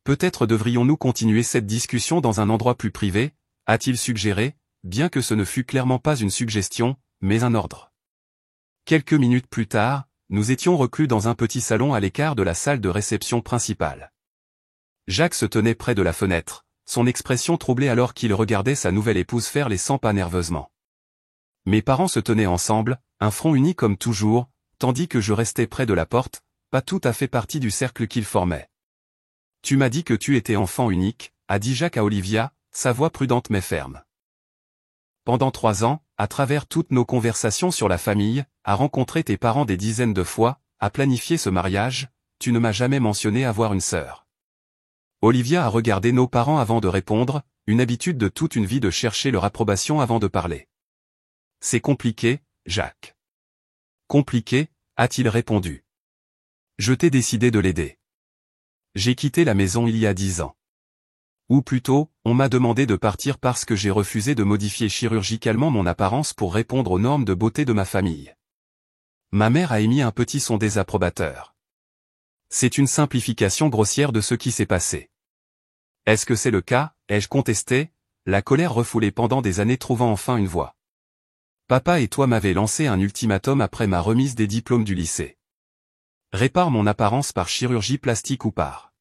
S1: Peut-être devrions-nous continuer cette discussion dans un endroit plus privé, a-t-il suggéré, bien que ce ne fût clairement pas une suggestion, mais un ordre. Quelques minutes plus tard, nous étions reclus dans un petit salon à l'écart de la salle de réception principale. Jacques se tenait près de la fenêtre, son expression troublée alors qu'il regardait sa nouvelle épouse faire les 100 pas nerveusement. Mes parents se tenaient ensemble, un front uni comme toujours, tandis que je restais près de la porte, pas tout à fait partie du cercle qu'ils formaient. Tu m'as dit que tu étais enfant unique, a dit Jacques à Olivia, sa voix prudente mais ferme. Pendant 3 ans, à travers toutes nos conversations sur la famille, à rencontrer tes parents des dizaines de fois, à planifier ce mariage, tu ne m'as jamais mentionné avoir une sœur. Olivia a regardé nos parents avant de répondre, une habitude de toute une vie de chercher leur approbation avant de parler. C'est compliqué, Jacques. Compliqué, a-t-il répondu. Je t'ai décidé de l'aider. J'ai quitté la maison il y a 10 ans. Ou plutôt, on m'a demandé de partir parce que j'ai refusé de modifier chirurgicalement mon apparence pour répondre aux normes de beauté de ma famille. Ma mère a émis un petit son désapprobateur. C'est une simplification grossière de ce qui s'est passé. Est-ce que c'est le cas, ai-je contesté, la colère refoulée pendant des années trouvant enfin une voie. Papa et toi m'avez lancé un ultimatum après ma remise des diplômes du lycée. Répare mon apparence par chirurgie plastique ou par.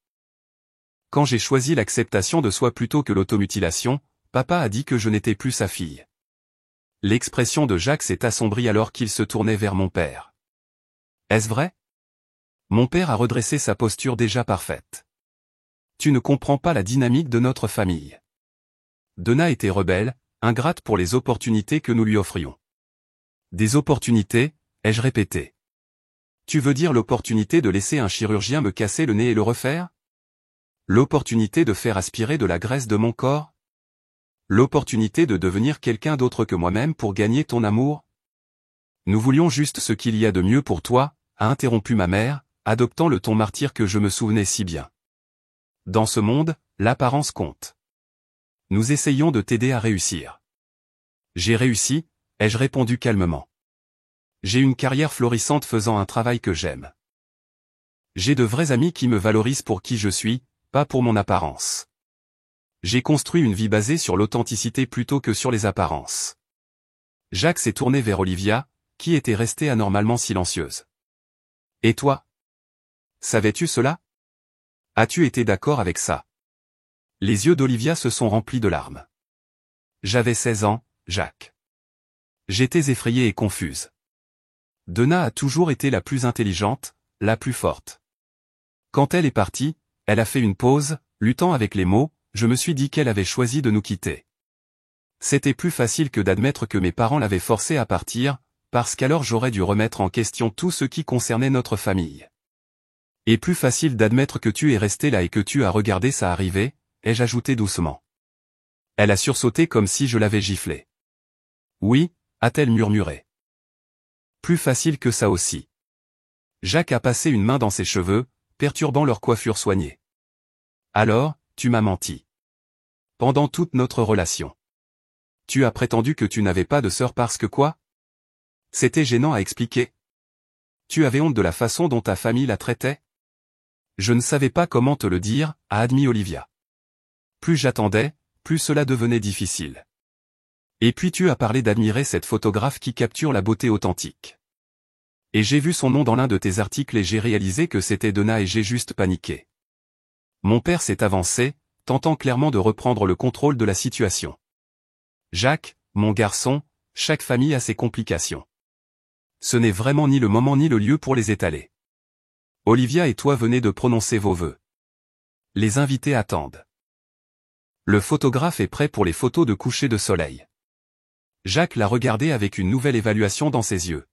S1: Quand j'ai choisi l'acceptation de soi plutôt que l'automutilation, papa a dit que je n'étais plus sa fille. L'expression de Jacques s'est assombrie alors qu'il se tournait vers mon père. Est-ce vrai ? Mon père a redressé sa posture déjà parfaite. Tu ne comprends pas la dynamique de notre famille. Donna était rebelle, ingrate pour les opportunités que nous lui offrions. Des opportunités, ai-je répété. Tu veux dire l'opportunité de laisser un chirurgien me casser le nez et le refaire ? L'opportunité de faire aspirer de la graisse de mon corps ? L'opportunité de devenir quelqu'un d'autre que moi-même pour gagner ton amour ? Nous voulions juste ce qu'il y a de mieux pour toi, a interrompu ma mère, adoptant le ton martyr que je me souvenais si bien. Dans ce monde, l'apparence compte. Nous essayons de t'aider à réussir. J'ai réussi, ai-je répondu calmement. J'ai une carrière florissante faisant un travail que j'aime. J'ai de vrais amis qui me valorisent pour qui je suis, pas pour mon apparence. J'ai construit une vie basée sur l'authenticité plutôt que sur les apparences. Jacques s'est tourné vers Olivia, qui était restée anormalement silencieuse. Et toi ? Savais-tu cela ? As-tu été d'accord avec ça ? Les yeux d'Olivia se sont remplis de larmes. J'avais 16 ans, Jacques. J'étais effrayée et confuse. Donna a toujours été la plus intelligente, la plus forte. Quand elle est partie, elle a fait une pause, luttant avec les mots, je me suis dit qu'elle avait choisi de nous quitter. C'était plus facile que d'admettre que mes parents l'avaient forcée à partir, parce qu'alors j'aurais dû remettre en question tout ce qui concernait notre famille. Et plus facile d'admettre que tu es resté là et que tu as regardé ça arriver, ai-je ajouté doucement. Elle a sursauté comme si je l'avais giflée. Oui, a-t-elle murmuré. Plus facile que ça aussi. Jacques a passé une main dans ses cheveux, perturbant leur coiffure soignée. Alors, tu m'as menti. Pendant toute notre relation. Tu as prétendu que tu n'avais pas de sœur parce que quoi? C'était gênant à expliquer. Tu avais honte de la façon dont ta famille la traitait? Je ne savais pas comment te le dire, a admis Olivia. Plus j'attendais, plus cela devenait difficile. Et puis tu as parlé d'admirer cette photographe qui capture la beauté authentique. Et j'ai vu son nom dans l'un de tes articles et j'ai réalisé que c'était Donna et j'ai juste paniqué. Mon père s'est avancé, tentant clairement de reprendre le contrôle de la situation. Jacques, mon garçon, chaque famille a ses complications. Ce n'est vraiment ni le moment ni le lieu pour les étaler. Olivia et toi venez de prononcer vos vœux. Les invités attendent. Le photographe est prêt pour les photos de coucher de soleil. Jacques l'a regardé avec une nouvelle évaluation dans ses yeux.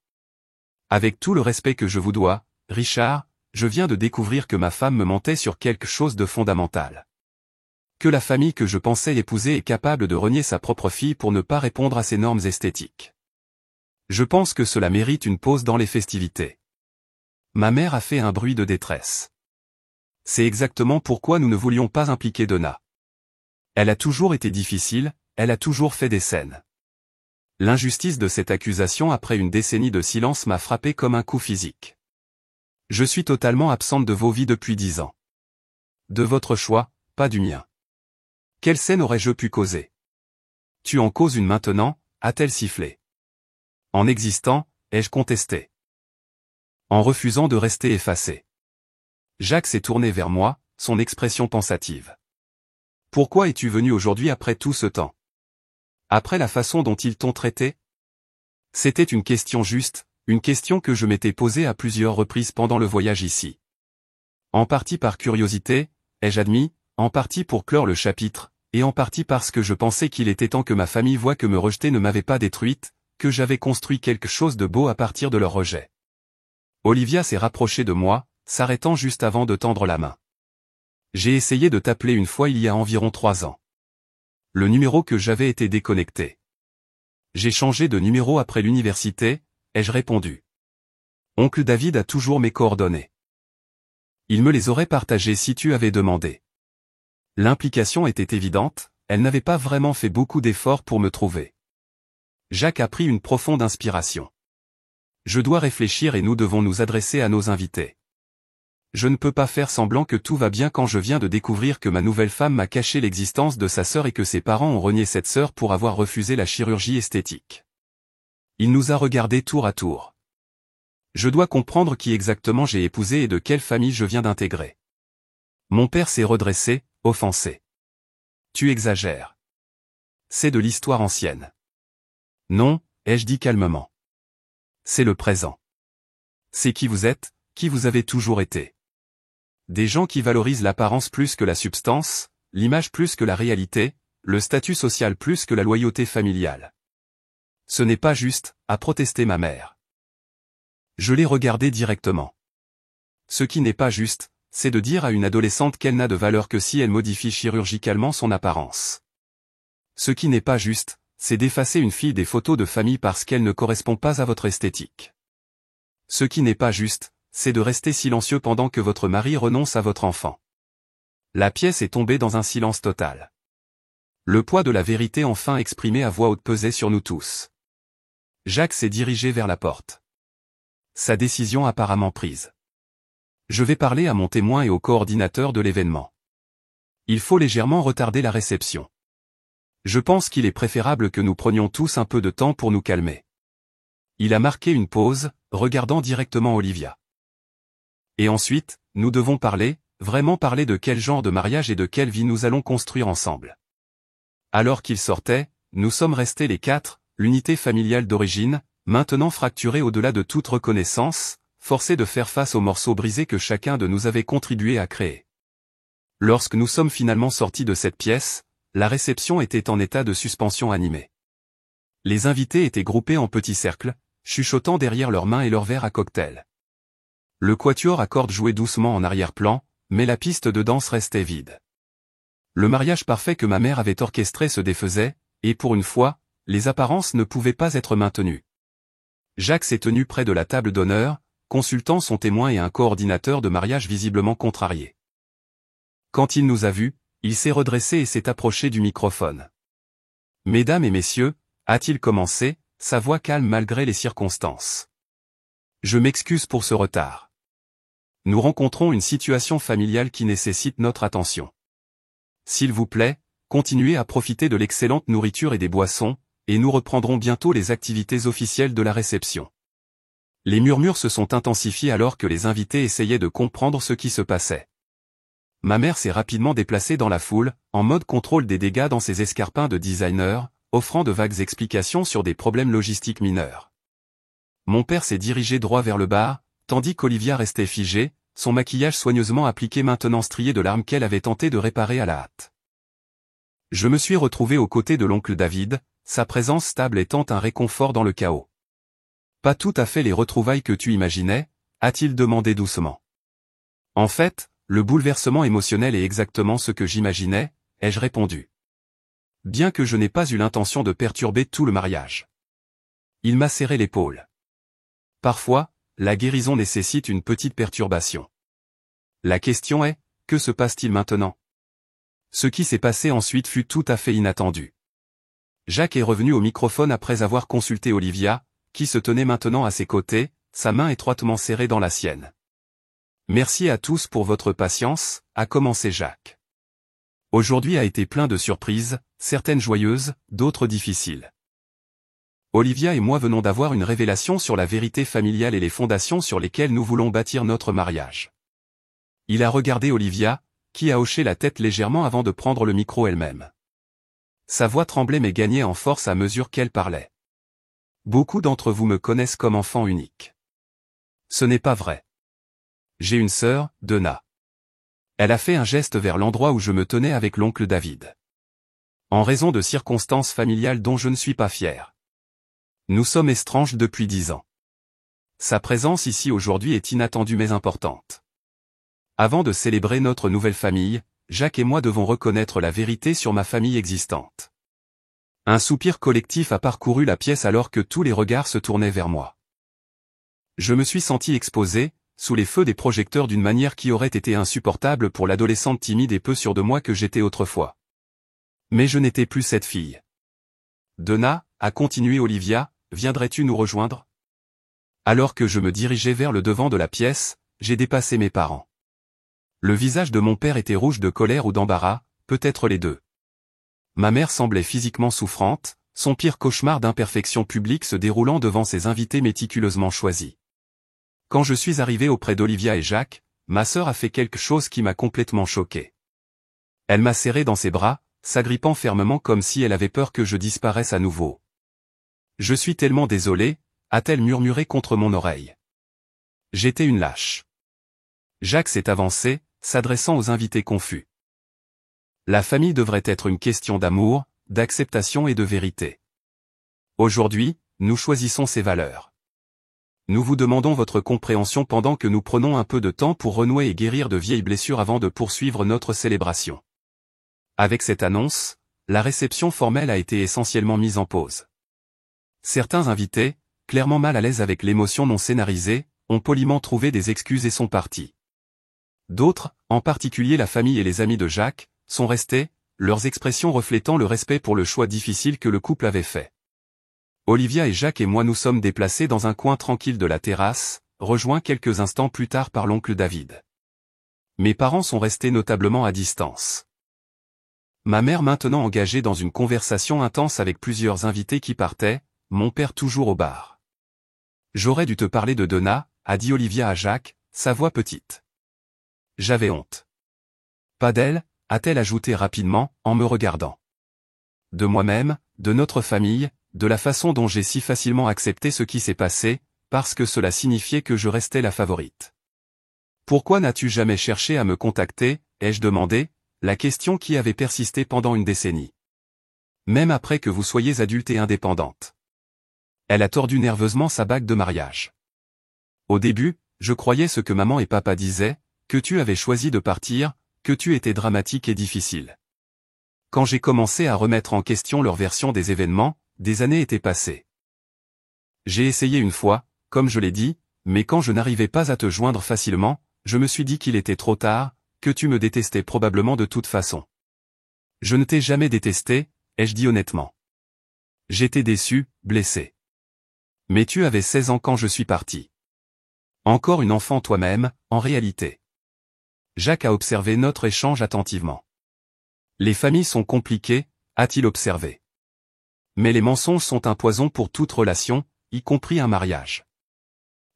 S1: Avec tout le respect que je vous dois, Richard, je viens de découvrir que ma femme me mentait sur quelque chose de fondamental. Que la famille que je pensais épouser est capable de renier sa propre fille pour ne pas répondre à ses normes esthétiques. Je pense que cela mérite une pause dans les festivités. Ma mère a fait un bruit de détresse. C'est exactement pourquoi nous ne voulions pas impliquer Donna. Elle a toujours été difficile, elle a toujours fait des scènes. L'injustice de cette accusation après une décennie de silence m'a frappé comme un coup physique. Je suis totalement absente de vos vies depuis 10 ans. De votre choix, pas du mien. Quelle scène aurais-je pu causer? Tu en causes une maintenant, a-t-elle sifflé. En existant, ai-je contesté. En refusant de rester effacé. Jacques s'est tourné vers moi, son expression pensative. Pourquoi es-tu venu aujourd'hui après tout ce temps? Après la façon dont ils t'ont traité? C'était une question juste, une question que je m'étais posée à plusieurs reprises pendant le voyage ici. En partie par curiosité, ai-je admis, en partie pour clore le chapitre, et en partie parce que je pensais qu'il était temps que ma famille voie que me rejeter ne m'avait pas détruite, que j'avais construit quelque chose de beau à partir de leur rejet. Olivia s'est rapprochée de moi, s'arrêtant juste avant de tendre la main. J'ai essayé de t'appeler une fois il y a environ 3 ans. Le numéro que j'avais été déconnecté. J'ai changé de numéro après l'université, ai-je répondu. Oncle David a toujours mes coordonnées. Il me les aurait partagées si tu avais demandé. L'implication était évidente, elle n'avait pas vraiment fait beaucoup d'efforts pour me trouver. Jacques a pris une profonde inspiration. Je dois réfléchir et nous devons nous adresser à nos invités. Je ne peux pas faire semblant que tout va bien quand je viens de découvrir que ma nouvelle femme m'a caché l'existence de sa sœur et que ses parents ont renié cette sœur pour avoir refusé la chirurgie esthétique. Il nous a regardés tour à tour. Je dois comprendre qui exactement j'ai épousé et de quelle famille je viens d'intégrer. Mon père s'est redressé, offensé. Tu exagères. C'est de l'histoire ancienne. Non, ai-je dit calmement. C'est le présent. C'est qui vous êtes, qui vous avez toujours été. Des gens qui valorisent l'apparence plus que la substance, l'image plus que la réalité, le statut social plus que la loyauté familiale. Ce n'est pas juste, a protesté ma mère. Je l'ai regardé directement. Ce qui n'est pas juste, c'est de dire à une adolescente qu'elle n'a de valeur que si elle modifie chirurgicalement son apparence. Ce qui n'est pas juste, c'est d'effacer une fille des photos de famille parce qu'elle ne correspond pas à votre esthétique. Ce qui n'est pas juste, c'est de rester silencieux pendant que votre mari renonce à votre enfant. La pièce est tombée dans un silence total. Le poids de la vérité enfin exprimée à voix haute pesait sur nous tous. Jacques s'est dirigé vers la porte. Sa décision apparemment prise. Je vais parler à mon témoin et au coordinateur de l'événement. Il faut légèrement retarder la réception. Je pense qu'il est préférable que nous prenions tous un peu de temps pour nous calmer. Il a marqué une pause, regardant directement Olivia. Et ensuite, nous devons parler, vraiment parler de quel genre de mariage et de quelle vie nous allons construire ensemble. Alors qu'il sortait, nous sommes restés les quatre, l'unité familiale d'origine, maintenant fracturée au-delà de toute reconnaissance, forcés de faire face aux morceaux brisés que chacun de nous avait contribué à créer. Lorsque nous sommes finalement sortis de cette pièce, la réception était en état de suspension animée. Les invités étaient groupés en petits cercles, chuchotant derrière leurs mains et leurs verres à cocktail. Le quatuor à cordes jouait doucement en arrière-plan, mais la piste de danse restait vide. Le mariage parfait que ma mère avait orchestré se défaisait, et pour une fois, les apparences ne pouvaient pas être maintenues. Jacques s'est tenu près de la table d'honneur, consultant son témoin et un coordinateur de mariage visiblement contrarié. Quand il nous a vus, il s'est redressé et s'est approché du microphone. « Mesdames et messieurs », a-t-il commencé, sa voix calme malgré les circonstances. « Je m'excuse pour ce retard. Nous rencontrons une situation familiale qui nécessite notre attention. S'il vous plaît, continuez à profiter de l'excellente nourriture et des boissons, et nous reprendrons bientôt les activités officielles de la réception. » Les murmures se sont intensifiés alors que les invités essayaient de comprendre ce qui se passait. Ma mère s'est rapidement déplacée dans la foule, en mode contrôle des dégâts dans ses escarpins de designer, offrant de vagues explications sur des problèmes logistiques mineurs. Mon père s'est dirigé droit vers le bar, tandis qu'Olivia restait figée, son maquillage soigneusement appliqué maintenant strié de larmes qu'elle avait tenté de réparer à la hâte. Je me suis retrouvé aux côtés de l'oncle David, sa présence stable étant un réconfort dans le chaos. « Pas tout à fait les retrouvailles que tu imaginais ?» a-t-il demandé doucement. « En fait, le bouleversement émotionnel est exactement ce que j'imaginais, » ai-je répondu. Bien que je n'ai pas eu l'intention de perturber tout le mariage. Il m'a serré l'épaule. Parfois, la guérison nécessite une petite perturbation. La question est, que se passe-t-il maintenant? Ce qui s'est passé ensuite fut tout à fait inattendu. Jacques est revenu au microphone après avoir consulté Olivia, qui se tenait maintenant à ses côtés, sa main étroitement serrée dans la sienne. « Merci à tous pour votre patience », a commencé Jacques. Aujourd'hui a été plein de surprises, certaines joyeuses, d'autres difficiles. Olivia et moi venons d'avoir une révélation sur la vérité familiale et les fondations sur lesquelles nous voulons bâtir notre mariage. Il a regardé Olivia, qui a hoché la tête légèrement avant de prendre le micro elle-même. Sa voix tremblait mais gagnait en force à mesure qu'elle parlait. Beaucoup d'entre vous me connaissent comme enfant unique. Ce n'est pas vrai. J'ai une sœur, Donna. Elle a fait un geste vers l'endroit où je me tenais avec l'oncle David. En raison de circonstances familiales dont je ne suis pas fier. Nous sommes étranges depuis 10 ans. Sa présence ici aujourd'hui est inattendue mais importante. Avant de célébrer notre nouvelle famille, Jacques et moi devons reconnaître la vérité sur ma famille existante. Un soupir collectif a parcouru la pièce alors que tous les regards se tournaient vers moi. Je me suis senti exposé, sous les feux des projecteurs d'une manière qui aurait été insupportable pour l'adolescente timide et peu sûre de moi que j'étais autrefois. Mais je n'étais plus cette fille. Donna, a continué Olivia, viendrais-tu nous rejoindre? Alors que je me dirigeais vers le devant de la pièce, j'ai dépassé mes parents. Le visage de mon père était rouge de colère ou d'embarras, peut-être les deux. Ma mère semblait physiquement souffrante, son pire cauchemar d'imperfection publique se déroulant devant ses invités méticuleusement choisis. Quand je suis arrivé auprès d'Olivia et Jacques, ma sœur a fait quelque chose qui m'a complètement choqué. Elle m'a serré dans ses bras, s'agrippant fermement comme si elle avait peur que je disparaisse à nouveau. « Je suis tellement désolé », a-t-elle murmuré contre mon oreille. J'étais une lâche. Jacques s'est avancé, s'adressant aux invités confus. La famille devrait être une question d'amour, d'acceptation et de vérité. Aujourd'hui, nous choisissons ces valeurs. Nous vous demandons votre compréhension pendant que nous prenons un peu de temps pour renouer et guérir de vieilles blessures avant de poursuivre notre célébration. Avec cette annonce, la réception formelle a été essentiellement mise en pause. Certains invités, clairement mal à l'aise avec l'émotion non scénarisée, ont poliment trouvé des excuses et sont partis. D'autres, en particulier la famille et les amis de Jacques, sont restés, leurs expressions reflétant le respect pour le choix difficile que le couple avait fait. Olivia et Jacques et moi nous sommes déplacés dans un coin tranquille de la terrasse, rejoints quelques instants plus tard par l'oncle David. Mes parents sont restés notablement à distance. Ma mère maintenant engagée dans une conversation intense avec plusieurs invités qui partaient, mon père toujours au bar. J'aurais dû te parler de Donna, a dit Olivia à Jacques, sa voix petite. J'avais honte. Pas d'elle, a-t-elle ajouté rapidement, en me regardant. De moi-même, de notre famille, de la façon dont j'ai si facilement accepté ce qui s'est passé, parce que cela signifiait que je restais la favorite. Pourquoi n'as-tu jamais cherché à me contacter, ai-je demandé, la question qui avait persisté pendant une décennie. Même après que vous soyez adulte et indépendante. Elle a tordu nerveusement sa bague de mariage. Au début, je croyais ce que maman et papa disaient, que tu avais choisi de partir, que tu étais dramatique et difficile. Quand j'ai commencé à remettre en question leur version des événements, des années étaient passées. J'ai essayé une fois, comme je l'ai dit, mais quand je n'arrivais pas à te joindre facilement, je me suis dit qu'il était trop tard, que tu me détestais probablement de toute façon. Je ne t'ai jamais détesté, ai-je dit honnêtement. J'étais déçu, blessé. Mais tu avais 16 ans quand je suis parti. Encore une enfant toi-même, en réalité. Jacques a observé notre échange attentivement. Les familles sont compliquées, a-t-il observé. Mais les mensonges sont un poison pour toute relation, y compris un mariage.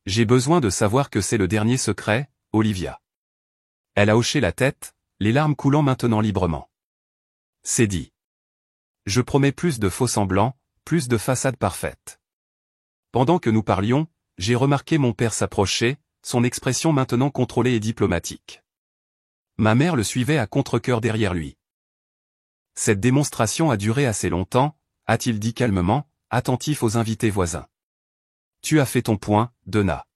S1: J'ai besoin de savoir que c'est le dernier secret, Olivia. Elle a hoché la tête, les larmes coulant maintenant librement. C'est dit. Je promets plus de faux-semblants, plus de façades parfaites. Pendant que nous parlions, j'ai remarqué mon père s'approcher, son expression maintenant contrôlée et diplomatique. Ma mère le suivait à contre-cœur derrière lui. Cette démonstration a duré assez longtemps, a-t-il dit calmement, attentif aux invités voisins. Tu as fait ton point, Donna.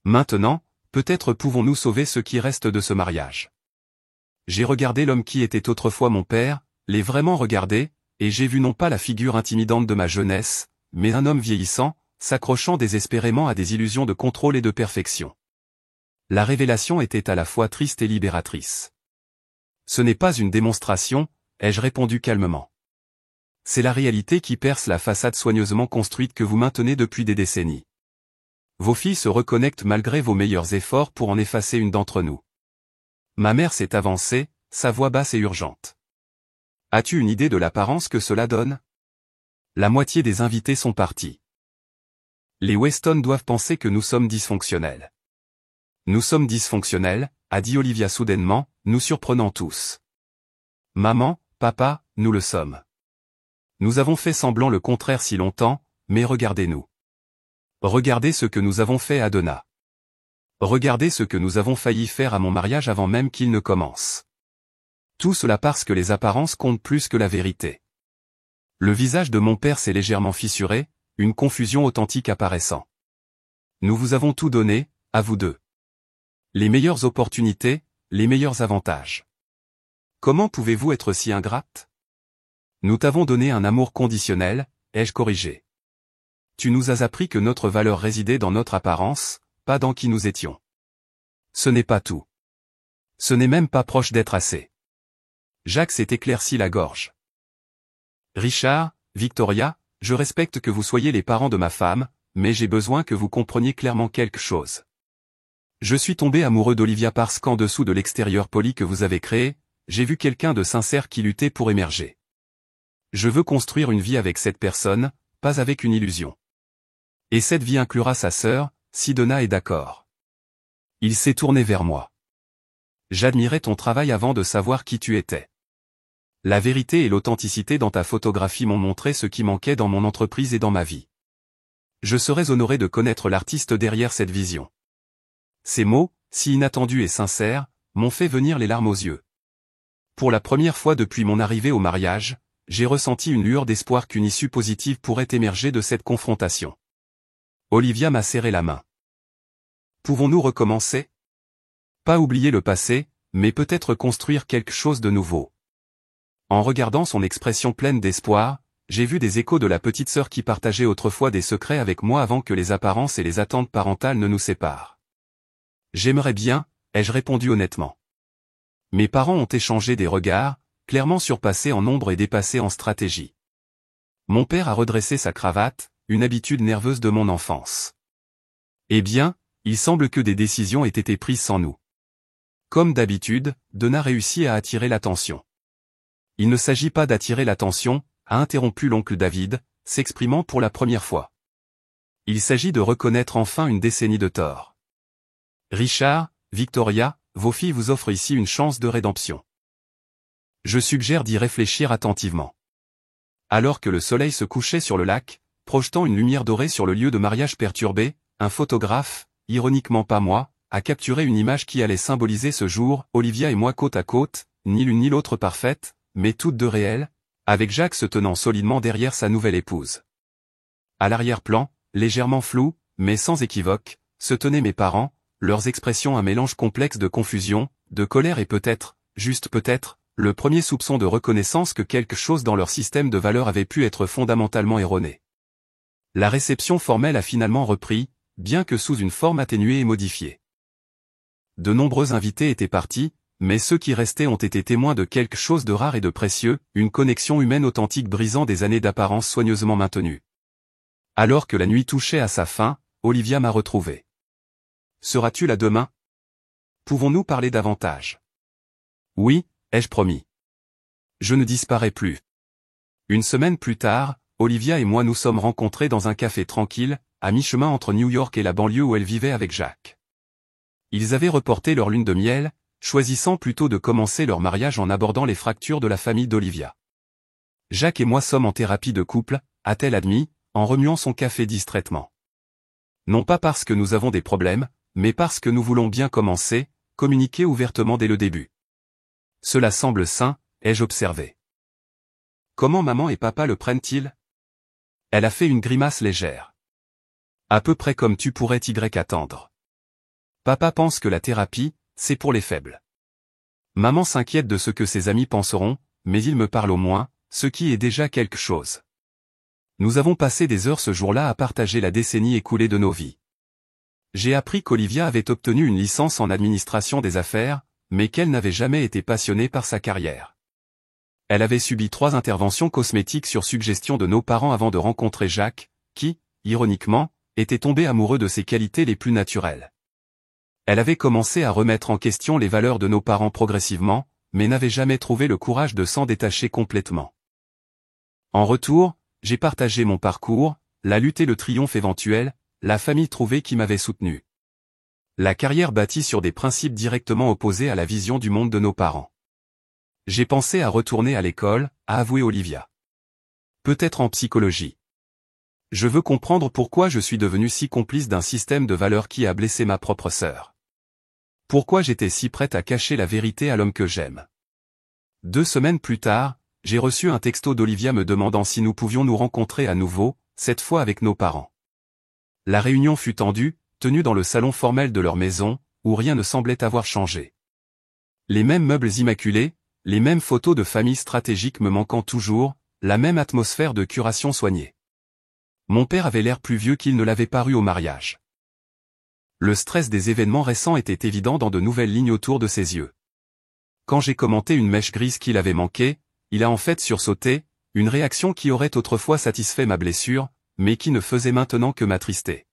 S1: Maintenant, peut-être pouvons-nous sauver ce qui reste de ce mariage. J'ai regardé l'homme qui était autrefois mon père, l'ai vraiment regardé, et j'ai vu non pas la figure intimidante de ma jeunesse, mais un homme vieillissant, s'accrochant désespérément à des illusions de contrôle et de perfection. La révélation était à la fois triste et libératrice. Ce n'est pas une démonstration, ai-je répondu calmement. C'est la réalité qui perce la façade soigneusement construite que vous maintenez depuis des décennies. Vos filles se reconnectent malgré vos meilleurs efforts pour en effacer une d'entre nous. Ma mère s'est avancée, sa voix basse et urgente. As-tu une idée de l'apparence que cela donne? La moitié des invités sont partis. Les Weston doivent penser que nous sommes dysfonctionnels. Nous sommes dysfonctionnels, a dit Olivia soudainement, nous surprenant tous. Maman, papa, nous le sommes. Nous avons fait semblant le contraire si longtemps, mais regardez-nous. Regardez ce que nous avons fait à Donna. Regardez ce que nous avons failli faire à mon mariage avant même qu'il ne commence. Tout cela parce que les apparences comptent plus que la vérité. Le visage de mon père s'est légèrement fissuré, une confusion authentique apparaissant. Nous vous avons tout donné, à vous deux. Les meilleures opportunités, les meilleurs avantages. Comment pouvez-vous être si ingrate? Nous t'avons donné un amour conditionnel, ai-je corrigé. Tu nous as appris que notre valeur résidait dans notre apparence, pas dans qui nous étions. Ce n'est pas tout. Ce n'est même pas proche d'être assez. Jacques s'est éclairci la gorge. Richard, Victoria, je respecte que vous soyez les parents de ma femme, mais j'ai besoin que vous compreniez clairement quelque chose. Je suis tombé amoureux d'Olivia parce qu'en dessous de l'extérieur poli que vous avez créé, j'ai vu quelqu'un de sincère qui luttait pour émerger. Je veux construire une vie avec cette personne, pas avec une illusion. Et cette vie inclura sa sœur, si Donna est d'accord. Il s'est tourné vers moi. J'admirais ton travail avant de savoir qui tu étais. La vérité et l'authenticité dans ta photographie m'ont montré ce qui manquait dans mon entreprise et dans ma vie. Je serais honoré de connaître l'artiste derrière cette vision. Ces mots, si inattendus et sincères, m'ont fait venir les larmes aux yeux. Pour la première fois depuis mon arrivée au mariage, j'ai ressenti une lueur d'espoir qu'une issue positive pourrait émerger de cette confrontation. Olivia m'a serré la main. Pouvons-nous recommencer? Pas oublier le passé, mais peut-être construire quelque chose de nouveau. En regardant son expression pleine d'espoir, j'ai vu des échos de la petite sœur qui partageait autrefois des secrets avec moi avant que les apparences et les attentes parentales ne nous séparent. J'aimerais bien, ai-je répondu honnêtement. Mes parents ont échangé des regards, clairement surpassés en nombre et dépassés en stratégie. Mon père a redressé sa cravate, une habitude nerveuse de mon enfance. Eh bien, il semble que des décisions aient été prises sans nous. Comme d'habitude, Donna réussit à attirer l'attention. Il ne s'agit pas d'attirer l'attention, a interrompu l'oncle David, s'exprimant pour la première fois. Il s'agit de reconnaître enfin une décennie de tort. Richard, Victoria, vos filles vous offrent ici une chance de rédemption. Je suggère d'y réfléchir attentivement. Alors que le soleil se couchait sur le lac, projetant une lumière dorée sur le lieu de mariage perturbé, un photographe, ironiquement pas moi, a capturé une image qui allait symboliser ce jour, Olivia et moi côte à côte, ni l'une ni l'autre parfaite, mais toutes deux réelles, avec Jacques se tenant solidement derrière sa nouvelle épouse. À l'arrière-plan, légèrement flou, mais sans équivoque, se tenaient mes parents, leurs expressions un mélange complexe de confusion, de colère et peut-être, juste peut-être, le premier soupçon de reconnaissance que quelque chose dans leur système de valeurs avait pu être fondamentalement erroné. La réception formelle a finalement repris, bien que sous une forme atténuée et modifiée. De nombreux invités étaient partis, mais ceux qui restaient ont été témoins de quelque chose de rare et de précieux, une connexion humaine authentique brisant des années d'apparence soigneusement maintenues. Alors que la nuit touchait à sa fin, Olivia m'a retrouvé. Seras-tu là demain? Pouvons-nous parler davantage? Oui, ai-je promis. Je ne disparais plus. Une semaine plus tard, Olivia et moi nous sommes rencontrés dans un café tranquille, à mi-chemin entre New York et la banlieue où elle vivait avec Jacques. Ils avaient reporté leur lune de miel, choisissant plutôt de commencer leur mariage en abordant les fractures de la famille d'Olivia. Jacques et moi sommes en thérapie de couple, a-t-elle admis, en remuant son café distraitement. Non pas parce que nous avons des problèmes, mais parce que nous voulons bien commencer, communiquer ouvertement dès le début. Cela semble sain, ai-je observé. Comment maman et papa le prennent-ils? Elle a fait une grimace légère. À peu près comme tu pourrais attendre. Papa pense que la thérapie, c'est pour les faibles. Maman s'inquiète de ce que ses amis penseront, mais il me parle au moins, ce qui est déjà quelque chose. Nous avons passé des heures ce jour-là à partager la décennie écoulée de nos vies. J'ai appris qu'Olivia avait obtenu une licence en administration des affaires, mais qu'elle n'avait jamais été passionnée par sa carrière. Elle avait subi 3 interventions cosmétiques sur suggestion de nos parents avant de rencontrer Jacques, qui, ironiquement, était tombé amoureux de ses qualités les plus naturelles. Elle avait commencé à remettre en question les valeurs de nos parents progressivement, mais n'avait jamais trouvé le courage de s'en détacher complètement. En retour, j'ai partagé mon parcours, la lutte et le triomphe éventuel, la famille trouvée qui m'avait soutenu. La carrière bâtie sur des principes directement opposés à la vision du monde de nos parents. J'ai pensé à retourner à l'école, a avoué Olivia. Peut-être en psychologie. Je veux comprendre pourquoi je suis devenu si complice d'un système de valeurs qui a blessé ma propre sœur. Pourquoi j'étais si prête à cacher la vérité à l'homme que j'aime. 2 semaines plus tard, j'ai reçu un texto d'Olivia me demandant si nous pouvions nous rencontrer à nouveau, cette fois avec nos parents. La réunion fut tendue, tenue dans le salon formel de leur maison, où rien ne semblait avoir changé. Les mêmes meubles immaculés, les mêmes photos de famille stratégiques me manquant toujours, la même atmosphère de curation soignée. Mon père avait l'air plus vieux qu'il ne l'avait paru au mariage. Le stress des événements récents était évident dans de nouvelles lignes autour de ses yeux. Quand j'ai commenté une mèche grise qu'il avait manquée, il a en fait sursauté, une réaction qui aurait autrefois satisfait ma blessure, mais qui ne faisait maintenant que m'attrister.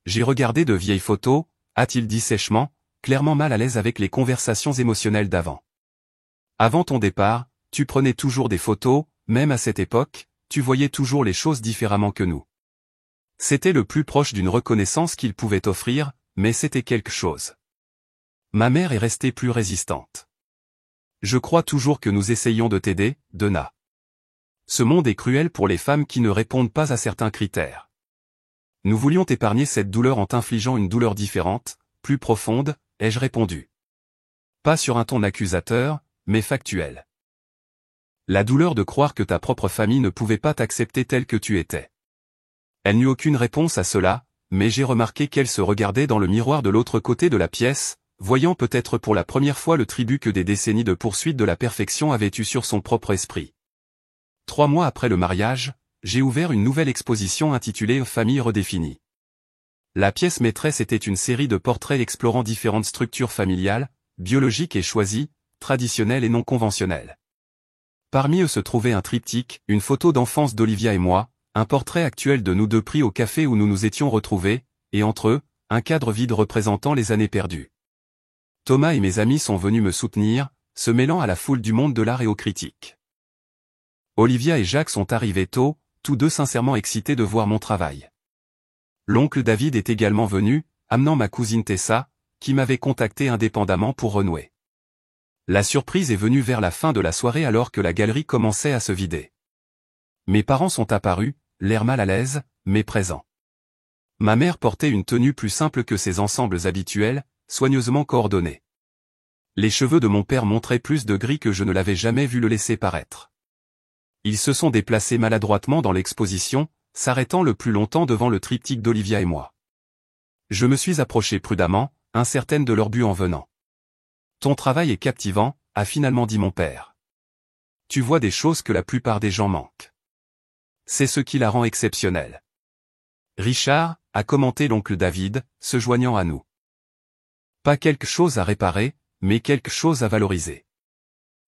S1: J'ai regardé de vieilles photos, a-t-il dit sèchement, clairement mal à l'aise avec les conversations émotionnelles d'avant. Avant ton départ, tu prenais toujours des photos, même à cette époque, tu voyais toujours les choses différemment que nous. C'était le plus proche d'une reconnaissance qu'il pouvait offrir, mais c'était quelque chose. Ma mère est restée plus résistante. Je crois toujours que nous essayons de t'aider, Donna. Ce monde est cruel pour les femmes qui ne répondent pas à certains critères. Nous voulions t'épargner cette douleur en t'infligeant une douleur différente, plus profonde, ai-je répondu. Pas sur un ton accusateur, mais factuel. La douleur de croire que ta propre famille ne pouvait pas t'accepter tel que tu étais. Elle n'eut aucune réponse à cela, mais j'ai remarqué qu'elle se regardait dans le miroir de l'autre côté de la pièce, voyant peut-être pour la première fois le tribut que des décennies de poursuite de la perfection avaient eu sur son propre esprit. 3 mois après le mariage, j'ai ouvert une nouvelle exposition intitulée « Famille redéfinie ». La pièce maîtresse était une série de portraits explorant différentes structures familiales, biologiques et choisies, traditionnelles et non conventionnelles. Parmi eux se trouvait un triptyque, une photo d'enfance d'Olivia et moi, un portrait actuel de nous deux pris au café où nous nous étions retrouvés, et entre eux, un cadre vide représentant les années perdues. Thomas et mes amis sont venus me soutenir, se mêlant à la foule du monde de l'art et aux critiques. Olivia et Jacques sont arrivés tôt, tous deux sincèrement excités de voir mon travail. L'oncle David est également venu, amenant ma cousine Tessa, qui m'avait contacté indépendamment pour renouer. La surprise est venue vers la fin de la soirée alors que la galerie commençait à se vider. Mes parents sont apparus, l'air mal à l'aise, mais présents. Ma mère portait une tenue plus simple que ses ensembles habituels, soigneusement coordonnés. Les cheveux de mon père montraient plus de gris que je ne l'avais jamais vu le laisser paraître. Ils se sont déplacés maladroitement dans l'exposition, s'arrêtant le plus longtemps devant le triptyque d'Olivia et moi. Je me suis approché prudemment, incertaine de leur but en venant. « Ton travail est captivant », a finalement dit mon père. « Tu vois des choses que la plupart des gens manquent. C'est ce qui la rend exceptionnelle. » Richard, a commenté l'oncle David, se joignant à nous. Pas quelque chose à réparer, mais quelque chose à valoriser.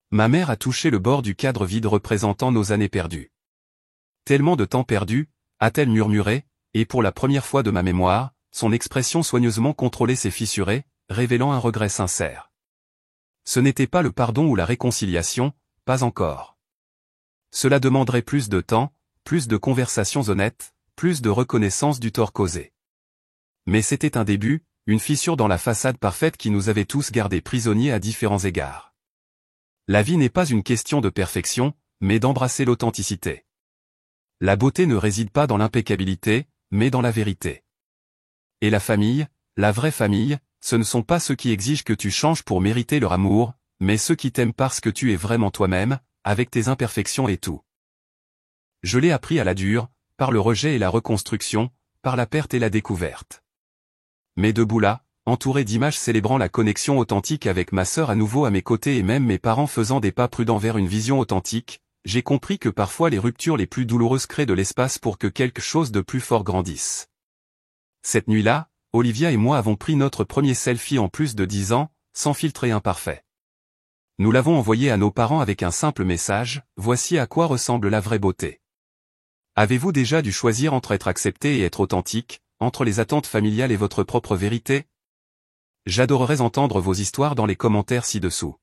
S1: Ma mère a touché le bord du cadre vide représentant nos années perdues. Tellement de temps perdu, a-t-elle murmuré, et pour la première fois de ma mémoire, son expression soigneusement contrôlée s'est fissurée, révélant un regret sincère. Ce n'était pas le pardon ou la réconciliation, pas encore. Cela demanderait plus de temps, plus de conversations honnêtes, plus de reconnaissance du tort causé. Mais c'était un début, une fissure dans la façade parfaite qui nous avait tous gardés prisonniers à différents égards. La vie n'est pas une question de perfection, mais d'embrasser l'authenticité. La beauté ne réside pas dans l'impeccabilité, mais dans la vérité. Et la famille, la vraie famille, ce ne sont pas ceux qui exigent que tu changes pour mériter leur amour, mais ceux qui t'aiment parce que tu es vraiment toi-même, avec tes imperfections et tout. Je l'ai appris à la dure, par le rejet et la reconstruction, par la perte et la découverte. Mais debout là, entouré d'images célébrant la connexion authentique avec ma sœur à nouveau à mes côtés et même mes parents faisant des pas prudents vers une vision authentique, j'ai compris que parfois les ruptures les plus douloureuses créent de l'espace pour que quelque chose de plus fort grandisse. Cette nuit-là, Olivia et moi avons pris notre premier selfie en plus de 10 ans, sans filtre et imparfait. Nous l'avons envoyé à nos parents avec un simple message, « Voici à quoi ressemble la vraie beauté ». Avez-vous déjà dû choisir entre être accepté et être authentique, entre les attentes familiales et votre propre vérité? J'adorerais entendre vos histoires dans les commentaires ci-dessous.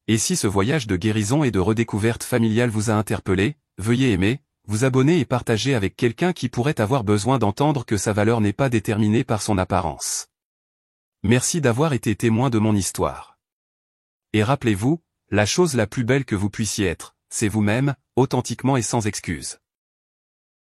S1: Et si ce voyage de guérison et de redécouverte familiale vous a interpellé, veuillez aimer, vous abonner et partager avec quelqu'un qui pourrait avoir besoin d'entendre que sa valeur n'est pas déterminée par son apparence. Merci d'avoir été témoin de mon histoire. Et rappelez-vous, la chose la plus belle que vous puissiez être, c'est vous-même, authentiquement et sans excuse.